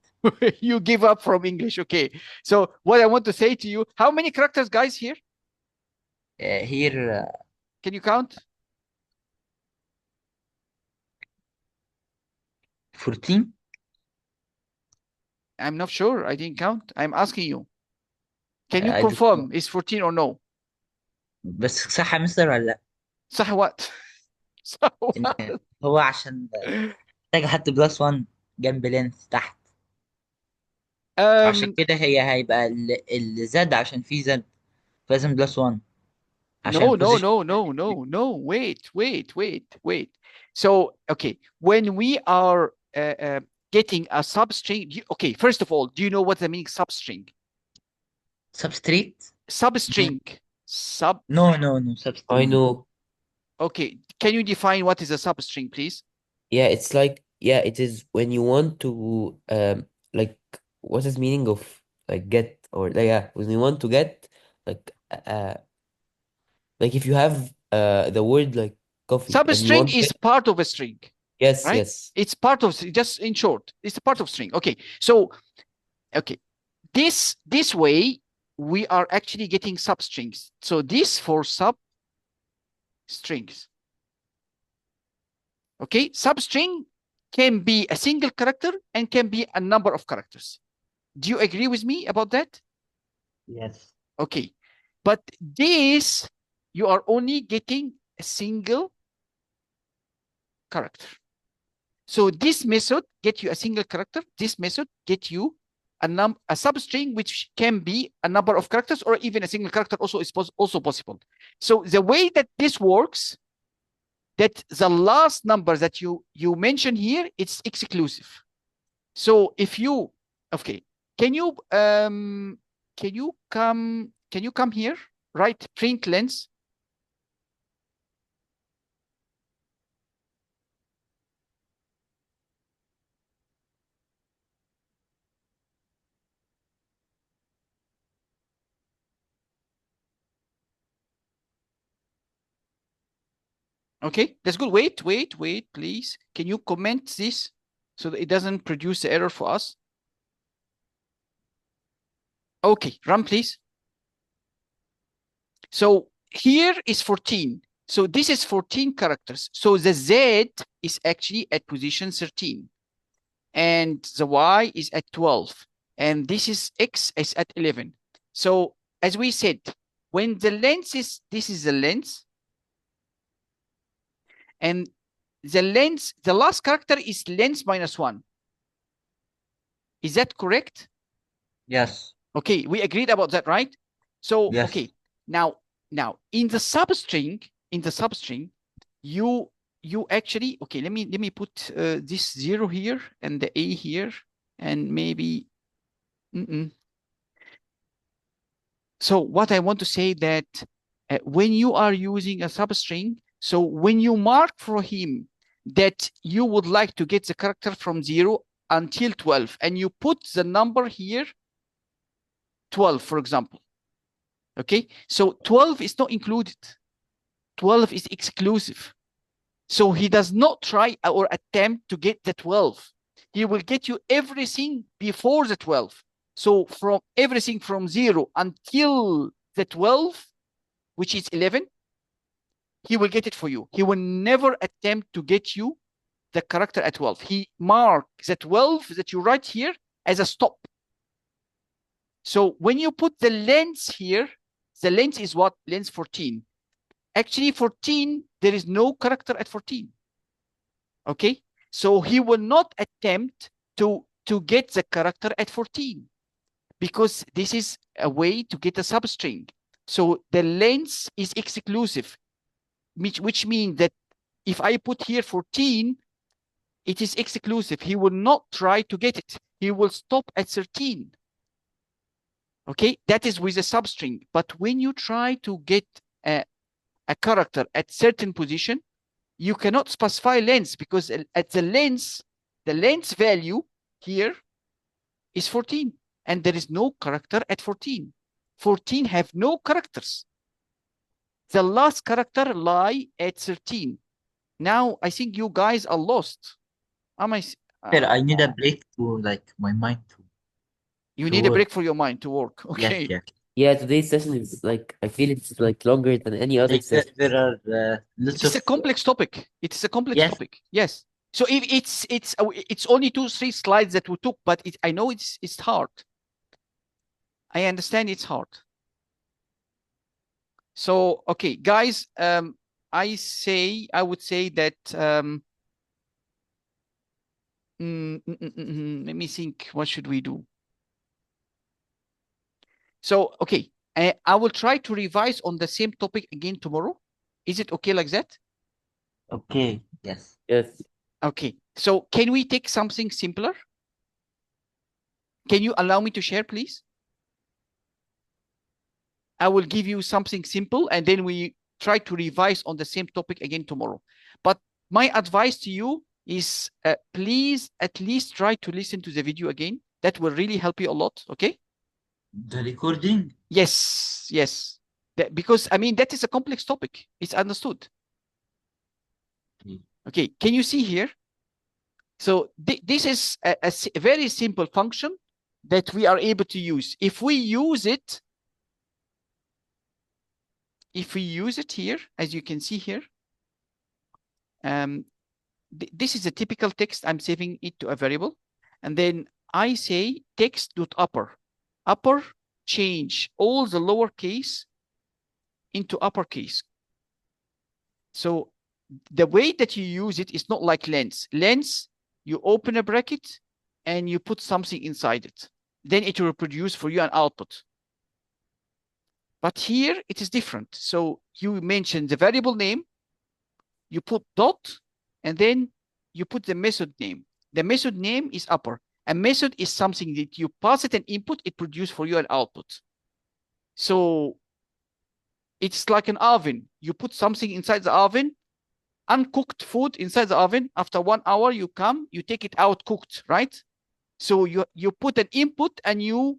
you give up from English. Okay. So what I want to say to you, how many characters, guys, here? Here Can you count? 14. I'm not sure. I didn't count. I'm asking you. Can you I don't know. confirm is 14 or no? بس صح يا مستر ولا لا؟ صح what? صح إن what? هو عشان محتاج احط بلس 1 جنب لينث تحت، عشان Um, كده هيبقى اللي زاد عشان فيه زاد فلازم بلس 1 عشان no, no, بوزيشن. no, no, no, no. Wait. So, okay, when we are getting a substring, okay, first of all, do you know what the meaning substring? سبستريت. Substring. Sub. نو I سبستريت. know. Okay, can you define what is a substring, please? Yeah, it's like, yeah, it is when you want to like, what is meaning of like get, or yeah, when you want to get like if you have the word like coffee and you Substring want to is get. part of a string, Yes, right? yes. It's part of, just in short, it's a part of string. Okay, so, okay, this way we are actually getting substrings. So this for substrings. Okay, substring can be a single character and can be a number of characters. Do you agree with me about that? Yes. Okay, but this, you are only getting a single character. So this method get you a single character. This method get you a substring which can be a number of characters or even a single character also is also possible. So the way that this works, that the last number that you mention here, it's exclusive. So if you, okay, can you come here, right? Print lens. Okay, that's good. Wait, please. Can you comment this so that it doesn't produce the error for us? Okay, run please. So here is 14. So this is 14 characters. So the Z is actually at position 13. And the Y is at 12. And this is X is at 11. So as we said, when the length is, this is the length. And the length, the last character is length minus 1. Is that correct? Yes. Okay, we agreed about that, right? So, Yes. okay, now in the substring, you actually, okay, let me put this 0 here and the A here and maybe so what I want to say that when you are using a substring, so when you mark for him that you would like to get the character from 0 until 12, and you put the number here, 12, for example. Okay, so 12 is not included. 12 is exclusive. So he does not try or attempt to get the 12. He will get you everything before the 12. So from everything from 0 until the 12, which is 11, he will get it for you. He will never attempt to get you the character at 12. He marks the 12 that you write here as a stop. So when you put the length here, the length is what? Length 14. Actually, 14, there is no character at 14. Okay? So he will not attempt to get the character at 14 because this is a way to get a substring. So the length is exclusive, which means that if I put here 14, it is exclusive. He will not try to get it. He will stop at 13. Okay, that is with a substring. But when you try to get a character at certain position, you cannot specify length because at the length value here is 14, and there is no character at 14. 14 have no characters. The last character lie at 13. Now I think you guys are lost. Am I? Sir, I need a break to like my mind to You to need a work. break for your mind to work. Okay. Yes, yes. Yeah, today's session is like, I feel it's like longer than any other Like session. there are lots It's of a complex topic. It's a complex yes. topic. Yes. So if it's only 2-3 slides that we took, but I know it's hard. I understand it's hard. So okay, guys, I would say that let me think. What should we do? So okay, I will try to revise on the same topic again tomorrow. Is it okay like that? Okay, yes. Yes. Okay. So can we take something simpler? Can you allow me to share, please? I will give you something simple and then we try to revise on the same topic again tomorrow. But my advice to you is please at least try to listen to the video again. That will really help you a lot. Okay? The recording? Yes, yes. Because I mean, that is a complex topic. It's understood. Okay, can you see here? So this is a very simple function that we are able to use. If we use it here, as you can see here, this is a typical text. I'm saving it to a variable. And then I say text.upper. Upper, change all the lowercase into uppercase. So the way that you use it is not like length. Length, you open a bracket and you put something inside it. Then it will produce for you an output. But here it is different. So you mention the variable name, you put dot, and then you put the method name. The method name is upper. A method is something that you pass it an input, it produces for you an output. So it's like an oven. You put something inside the oven, uncooked food inside the oven. After 1 hour, you come, you take it out cooked, right? So you put an input and you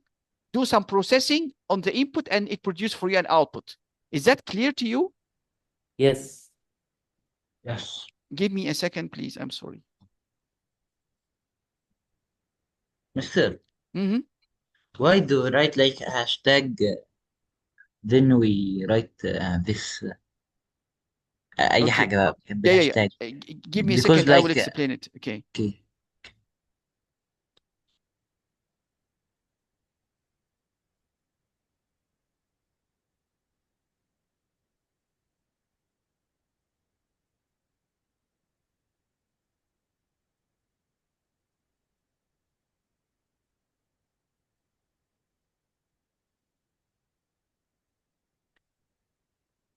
do some processing on the input and it produces for you an output. Is that clear to you? Yes. Yes. Give me a second, please. I'm sorry. Mister, Mm-hmm. why do we write like a hashtag then we write this أي Okay. حاجة بقى Yeah. بالهاشتاج Give me a because second. I will like explain it. Okay. okay.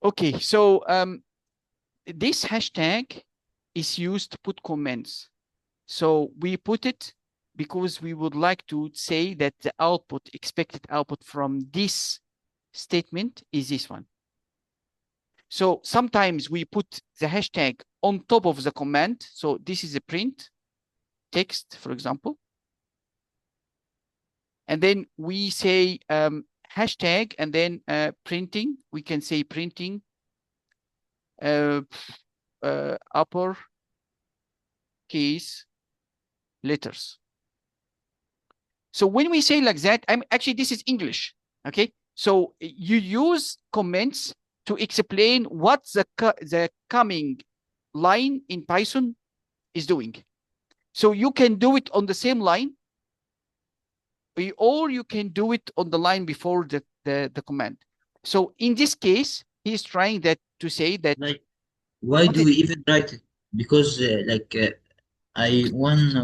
Okay. So this hashtag is used to put comments. So we put it because we would like to say that the output, expected output from this statement is this one. So sometimes we put the hashtag on top of the command. So this is a print text, for example. And then we say hashtag and then printing. We can say printing upper case letters. So when we say like that, actually this is English. Okay. So you use comments to explain what the coming line in Python is doing. So you can do it on the same line, or you can do it on the line before the command. So in this case, he's trying that to say that Like, why do we even write it? Because I so once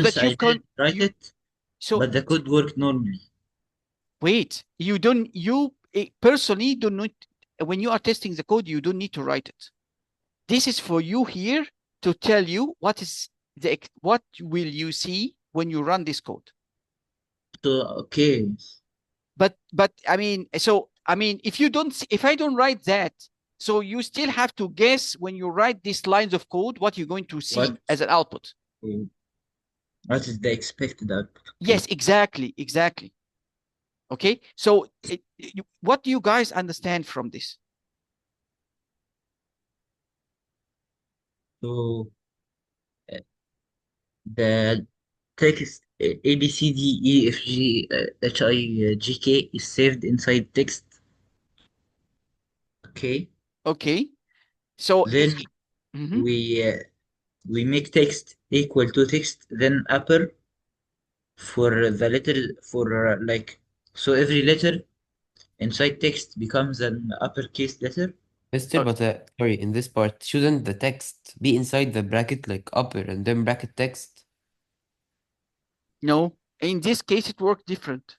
that I you did can write it, so but the code worked normally. wait, you personally do not, when you are testing the code, you don't need to write it. This is for you here to tell you what will you see when you run this code. So okay, But if I don't write that, so you still have to guess when you write these lines of code what you're going to see what as an output. what is the expected output? Okay. Yes, exactly. Okay, so what do you guys understand from this? So uh, the text A B C D E F G H I G K is saved inside text. Okay. Okay, so Then mhm. we make text equal to text, then upper for the letter for so every letter inside text becomes an uppercase letter. Mister, but sorry, in this part, shouldn't the text be inside the bracket like upper and then bracket text? No, in this case it worked different.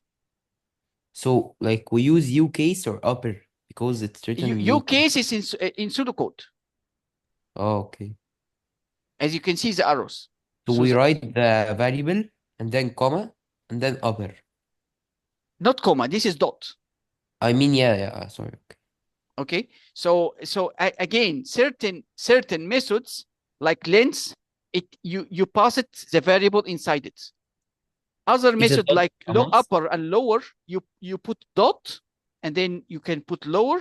So like we use U case or upper because it's written Your U case. case is in pseudocode, Oh, okay. as you can see the arrows. So So we write the variable and then comma and then upper. not comma, this is dot. I mean, yeah, sorry. Okay. Okay, so again, certain methods like length, you pass it the variable inside it. Other Is it method dot like commas? upper and lower, you put dot and then you can put lower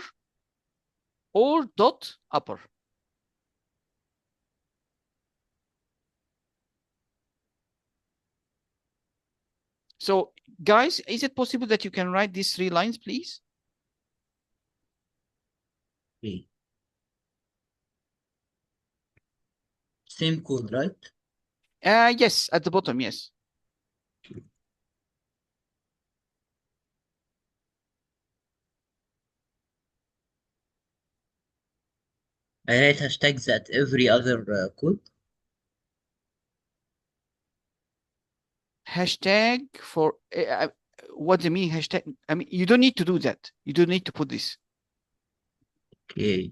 or dot upper. So guys, is it possible that you can write these 3 lines, please? Okay. Same code, right? Yes, at the bottom, yes. I write hashtags at every other code. Hashtag for what do you mean hashtag? I mean, you don't need to do that. You don't need to put this. Okay.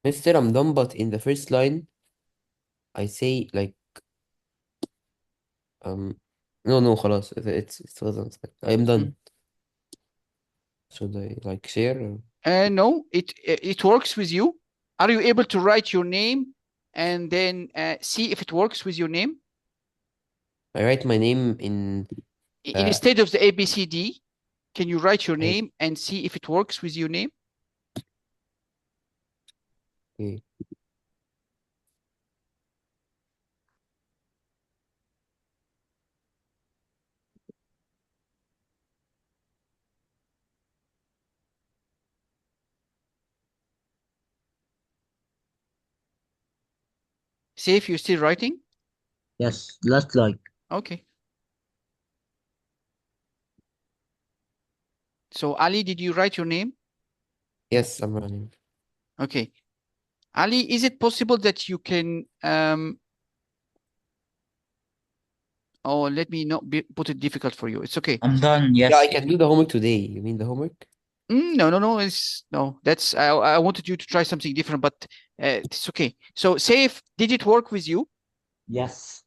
Mister, I'm done, but in the first line, I say like um no خلاص it wasn't I'm done. Should I like share? No, it works with you. Are you able to write your name and then see if it works with your name. I write my name in uh, Instead of the A, B, C, D, can you write your I, name and see if it works with your name? okay. See if you're still writing. Yes, last line. Okay. So Ali, did you write your name? Yes, I'm running. Okay. Ali, is it possible that you can oh, let me not put it difficult for you. It's okay. I'm done. Yeah, I Yes. can do the homework today. You mean the homework? No. It's no. That's I wanted you to try something different, but it's okay. So, Saif, did it work with you? Yes.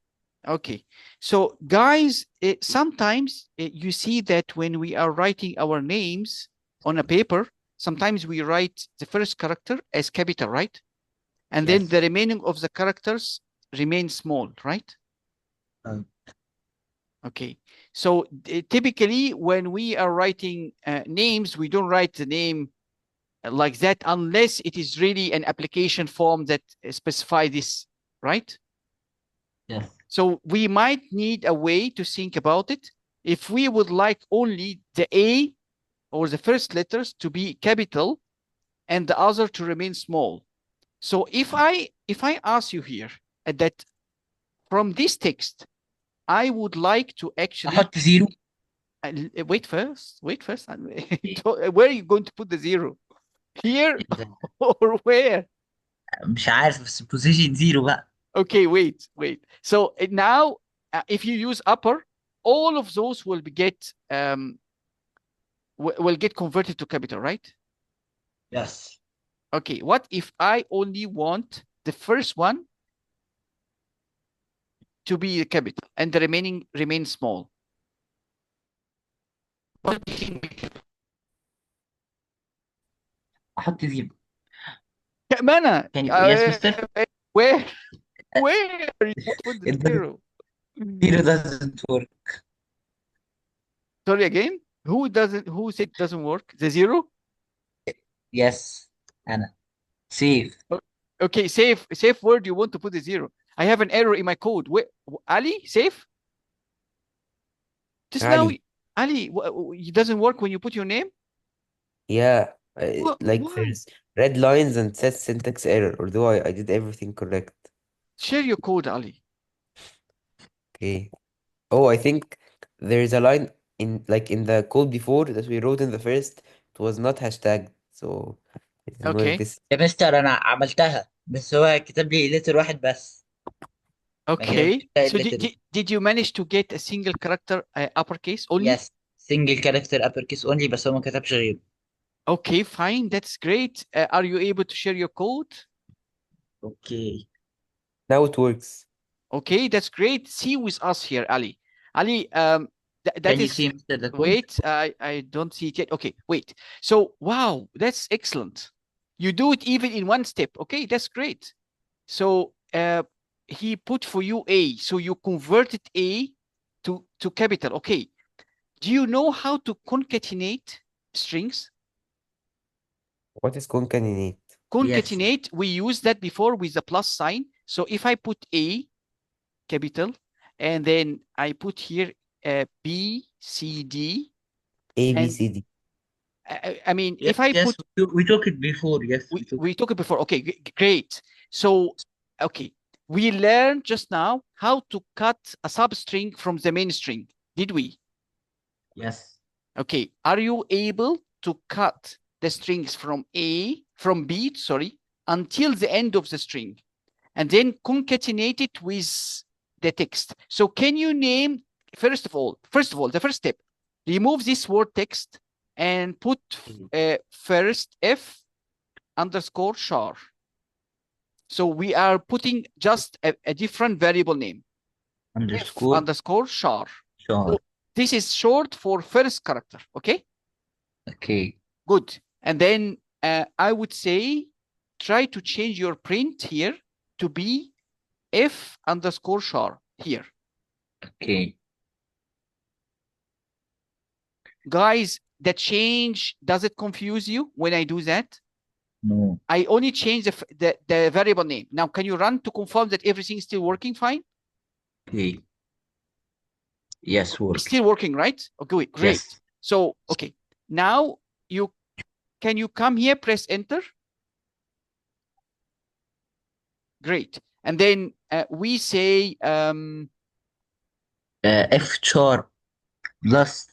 Okay. So, guys, sometimes you see that when we are writing our names on a paper, sometimes we write the first character as capital, right? And then Yes. the remaining of the characters remain small, right? Right. Okay. So typically, when we are writing names, we don't write the name like that unless it is really an application form that specify this, right? Yes. So we might need a way to think about it. If we would like only the A or the first letters to be capital and the other to remain small. So if I ask you here that from this text, I would like to actually أحط زيرو. wait first. Where are you going to put the zero? Here or where? مش عارف بس position zero بقى. Okay, wait. So now, if you use upper, all of those will will get converted to capital, right? Yes. Okay. What if I only want the first one to be the capital and the remaining remain small? What do you think? أحط زيرو. Mana, Can you, yes, mister? where you put the It doesn't, zero? zero doesn't work. Sorry again. Who said it doesn't work? The zero? Yes. أنا. Save. Okay, safe word you want to put the zero. I have an error in my code. Wait, Ali, safe? Just now, Ali. Ali, it doesn't work when you put your name? Yeah, like Why? there's red lines and says syntax error, although I did everything correct. Share your code, Ali. Okay. Oh, I think there's a line in the code before that we wrote in the first. It was not hashtagged, so it is more Okay. this. يا مستر أنا عملتها بس هو كتب لي لتر واحد بس ما Okay. كتبش باقي So did, الليترز. did, did you manage to get a single character uppercase only? Yes. Single character uppercase only بس هو ما كتبش غيره. Okay, fine. That's great. Are you able to share your code? Okay. Now it works. Okay, that's great. See with us here, Ali. Ali, that Can you is see, Mr. the code? wait, I don't see it yet. Okay, wait. So wow, that's excellent. You do it even in one step. Okay, that's great. So he put for you A, so you converted A to capital. Okay. Do you know how to concatenate strings? What is concatenate? Yes. Concatenate, we used that before with the plus sign. So if I put A capital and then I put here B, C, D. A, B, And C, D. I mean, Yes, if I yes, put, we took it before. Yes, we took we took it before. Okay, great. So, okay, we learned just now how to cut a substring from the main string. Did we? Yes. Okay, are you able to cut the strings from B, sorry, until the end of the string, and then concatenate it with the text? So can you name, first of all, the first step, remove this word text and put first F underscore char. So we are putting just a different variable name. F Underscore underscore char. char. So this is short for first character, okay? Okay. Good. And then I would say try to change your print here to be f underscore char here. Okay. Guys, the change, does it confuse you when I do that? No. I only change the variable name. Now, can you run to confirm that everything is still working fine? Okay. Yes, It's work. still working, right? Okay, great. Yes. So, okay. Now, can you come here, press enter? Great. And then we say F char plus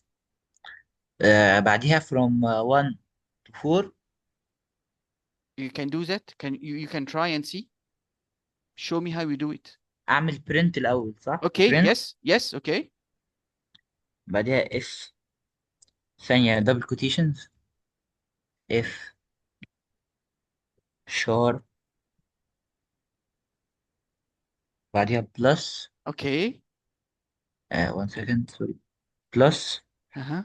بعديها from 1 to 4. you can do that. You can try and see. Show me how you do it. اعمل print الاول صح؟ Okay, print yes, okay. بعديها F ثانية double quotations F char بعديها plus Okay. 1 second sorry plus Uh-huh.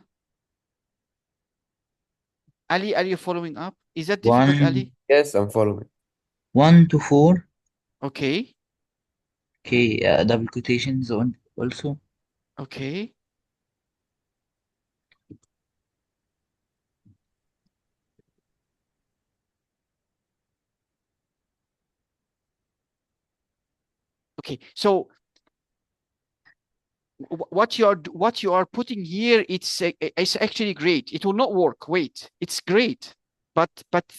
Ali, are you following up? Is that difficult, 1 Ali? Yes, I'm following. 1 to 4. Okay. Okay, double quotations on also. Okay. Okay. So what you are putting here, it's actually great. It will not work. Wait, it's great, but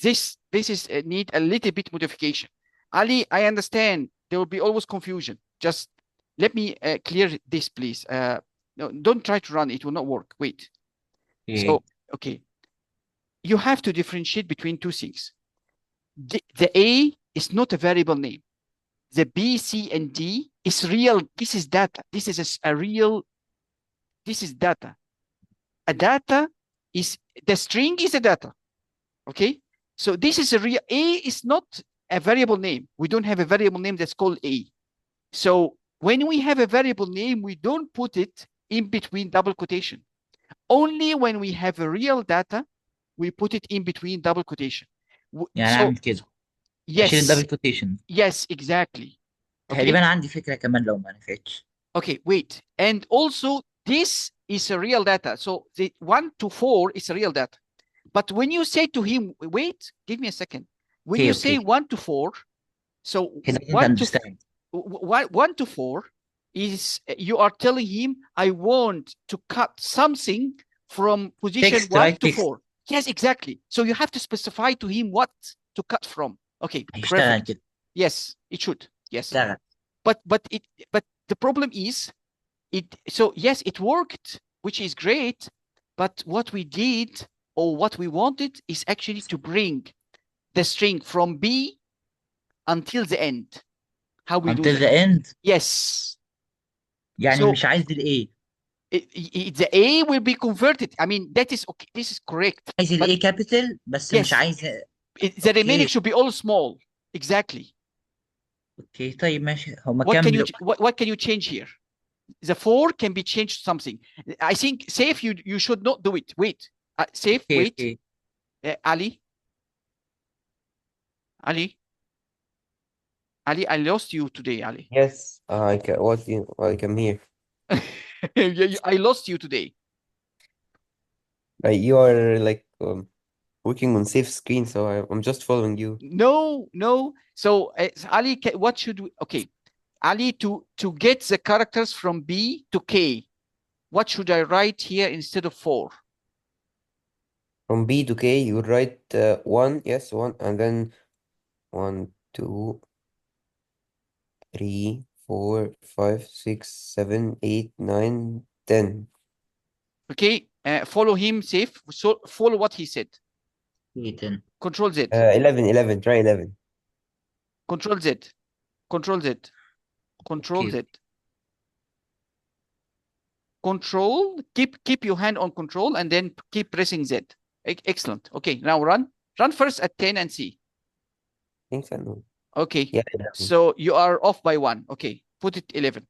this is need a little bit modification. Ali, I understand there will be always confusion. Just let me clear this, please. No, don't try to run. It will not work. Wait. Okay. So okay, you have to differentiate between two things. The A is not a variable name. The B, C, and D is real. This is data. This is a real. This is data. A data is the string is a data. Okay. So this is a real. A is not a variable name. We don't have a variable name that's called A. So when we have a variable name, we don't put it in between double quotation. Only when we have a real data, we put it in between double quotation. يعني So اعمل كده اشيل yes, الدبل كوتيشن. yes, exactly. Okay. تقريبا عندي فكرة كمان لو ما نفعتش. Okay, wait. And also, this is a real data. So the 1 to 4 is a real data. But when you say to him, wait, give me a second. When Okay, you okay. say 1 to 4, so He didn't 1 to understand. 1 to 4 is you are telling him, I want to cut something from position Text, 1 right? to Text. 4. Yes, exactly. So you have to specify to him what to cut from. Okay, هيشتغل perfect. كده. Yes, it should. Yes. اشتغل. But the problem is so yes, it worked, which is great, but what we did or what we wanted is actually to bring the string from B until the end. How we do Until that? the end. Yes. يعني So مش عايز ال A. the A will be converted. I mean, that is okay. This is correct. عايز ال But A capital بس yes, مش عايز. the remaining Okay. should be all small. Exactly. اوكي طيب ماشي هما What كام can you لو what can you change here? The 4 can be changed to something. I think safe. You should not do it. Wait. Safe. اوكي Wait. اوكي. Ali. Ali. Ali, I lost you today, Ali. Yes, I can. What you? Like I'm here. I lost you today. Like you are like working on safe screen, so I'm just following you. No. So Ali, what should we? Okay, Ali, to get the characters from B to K, what should I write here instead of 4? From B to K, you would write one, yes, one, and then 1, 2, 3, 4, 5, 6, 7, 8, 9, 10. Okay, follow him safe. So follow what he said. اوكي 10. Control Z. 11, try 11. Control Z. Control Z. Control اوكي. Z. Control. Keep your hand on control and then keep pressing Z. Excellent. Okay, now run. Run first at 10 and see. I think so. No. Okay. Yeah, 11. So you are off by 1. Okay. Put it 11.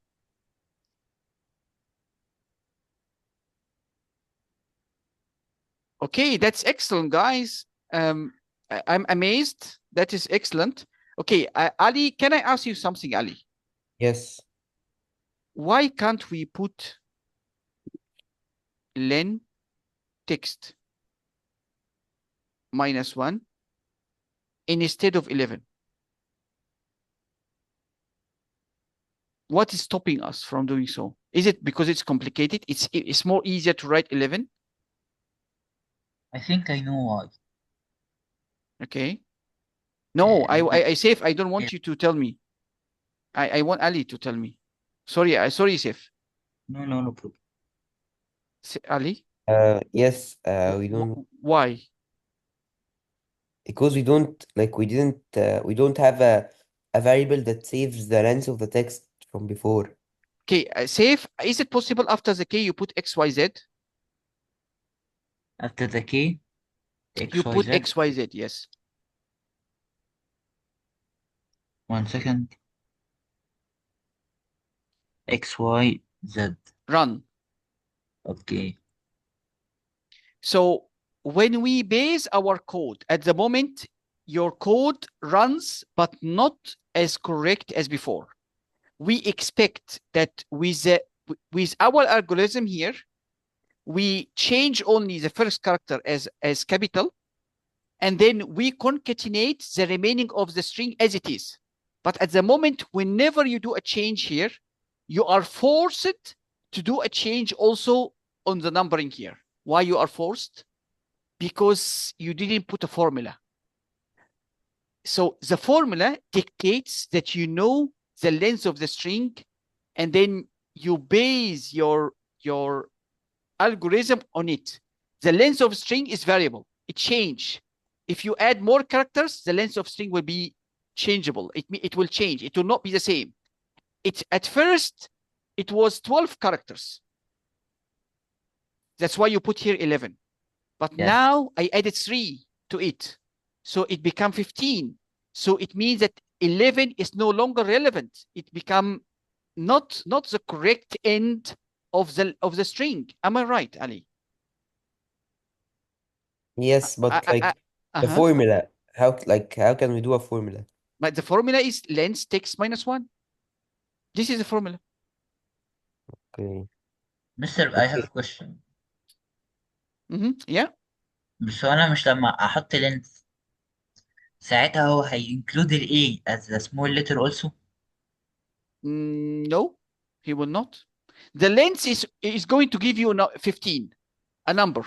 Okay, that's excellent, guys. I'm amazed. That is excellent. Okay, Ali, can I ask you something, Ali? Yes. Why can't we put len text -1 instead of 11? What is stopping us from doing so? Is it because it's complicated? It's more easier to write 11? I think I know why. Okay. No, Because Saif, I don't want you to tell me. I want Ali to tell me. Sorry, sorry, Saif. no problem. Ali, Yes, we don't, why? because we don't, like, we don't have a variable that saves the length of the text from before. Okay, Saif, is it possible after the K you put XYZ? After the K, You put XYZ. XYZ, yes. 1 second. XYZ. Run. Okay. So when we base our code, at the moment, your code runs, but not as correct as before. We expect that with our algorithm here, we change only the first character as capital, and then we concatenate the remaining of the string as it is. But at the moment, whenever you do a change here, you are forced to do a change also on the numbering here. Why you are forced? Because you didn't put a formula. So the formula dictates that you know the length of the string, and then you base your algorithm on it. The length of string is variable. It changes. If you add more characters, the length of string will be changeable. It will change. It will not be the same. At first, it was 12 characters. That's why you put here 11. But Yes. now I added 3 to it. So it become 15. So it means that 11 is no longer relevant. It become not the correct end of the string. Am I right, Ali? Yes, but like the Uh-huh. formula, how can we do a formula? But the formula is length text -1. This is the formula. Okay. Mister, I have Okay. a question. Yeah. بس هو انا مش لما احط length ساعتها هو هينكلود ال A as a small letter also. No, he will not. The length is going to give you 15, a number.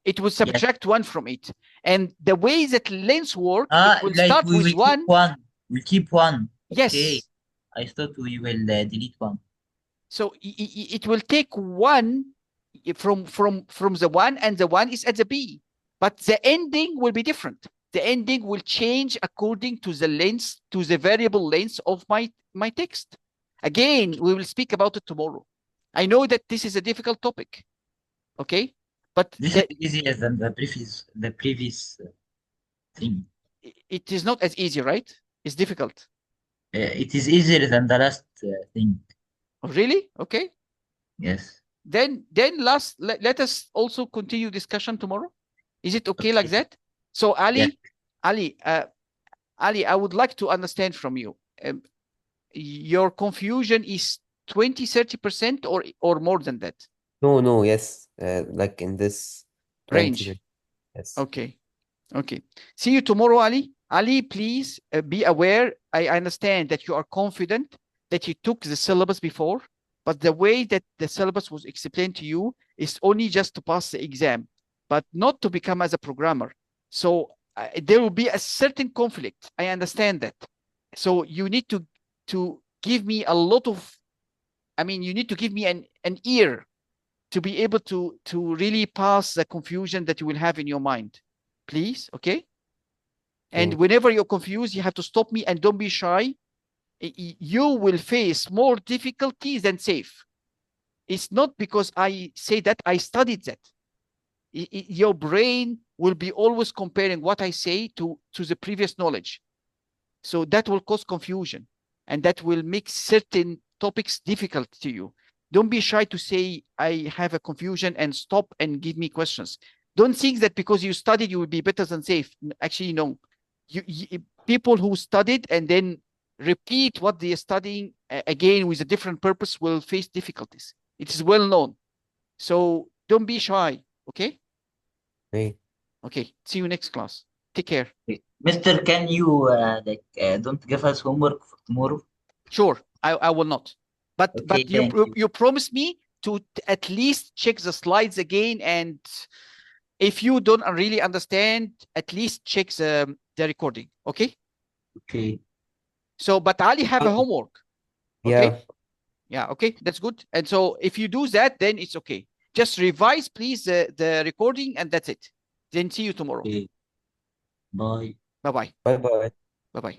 It will Yes. subtract 1 from it. And the way that lengths work, it will Like start we with will keep 1. one. We'll keep one. Okay. Yes. I thought we will delete one. So it will take 1 from the 1, and the 1 is at the B. But the ending will be different. The ending will change according to the length, to the variable length of my text. Again, we will speak about it tomorrow. I know that this is a difficult topic, okay? But This is easier than the previous thing. it is not as easy, right? It's difficult. It is easier than the last thing. Really? Okay. Yes. Then let us also continue discussion tomorrow. Is it okay like that? So Yes. Ali, I would like to understand from you. Your confusion is 20-30% or more than that? No, yes. Like in this 20, Range. yes. Okay. Okay. See you tomorrow, Ali. Ali, please be aware. I understand that you are confident that you took the syllabus before, but the way that the syllabus was explained to you is only just to pass the exam, but not to become as a programmer. So there will be a certain conflict. I understand that. So you need to give me a lot of, you need to give me an ear to be able to really pass the confusion that you will have in your mind. Please, okay? And Okay. whenever you're confused, you have to stop me and don't be shy. You will face more difficulties than safe. It's not because I say that, I studied that. Your brain will be always comparing what I say to the previous knowledge. So that will cause confusion, and that will make certain topics difficult to you. Don't be shy to say, I have a confusion, and stop and give me questions. Don't think that because you studied, you will be better than safe. Actually, no. people who studied and then repeat what they are studying again with a different purpose will face difficulties. It is well known. So don't be shy. Okay. Okay. Okay. See you next class. Take care. Mister, can you don't give us homework for tomorrow? Sure. I will not. But Okay, thank you. you promise me to at least check the slides again, and if you don't really understand, at least check the recording. Okay. Okay. So, but Ali have a homework. Okay. Yeah. Yeah. Okay. That's good. And so if you do that, then it's okay. Just revise, please, the recording, and that's it. Then see you tomorrow. Okay. Bye. Bye bye. Bye bye. Bye bye.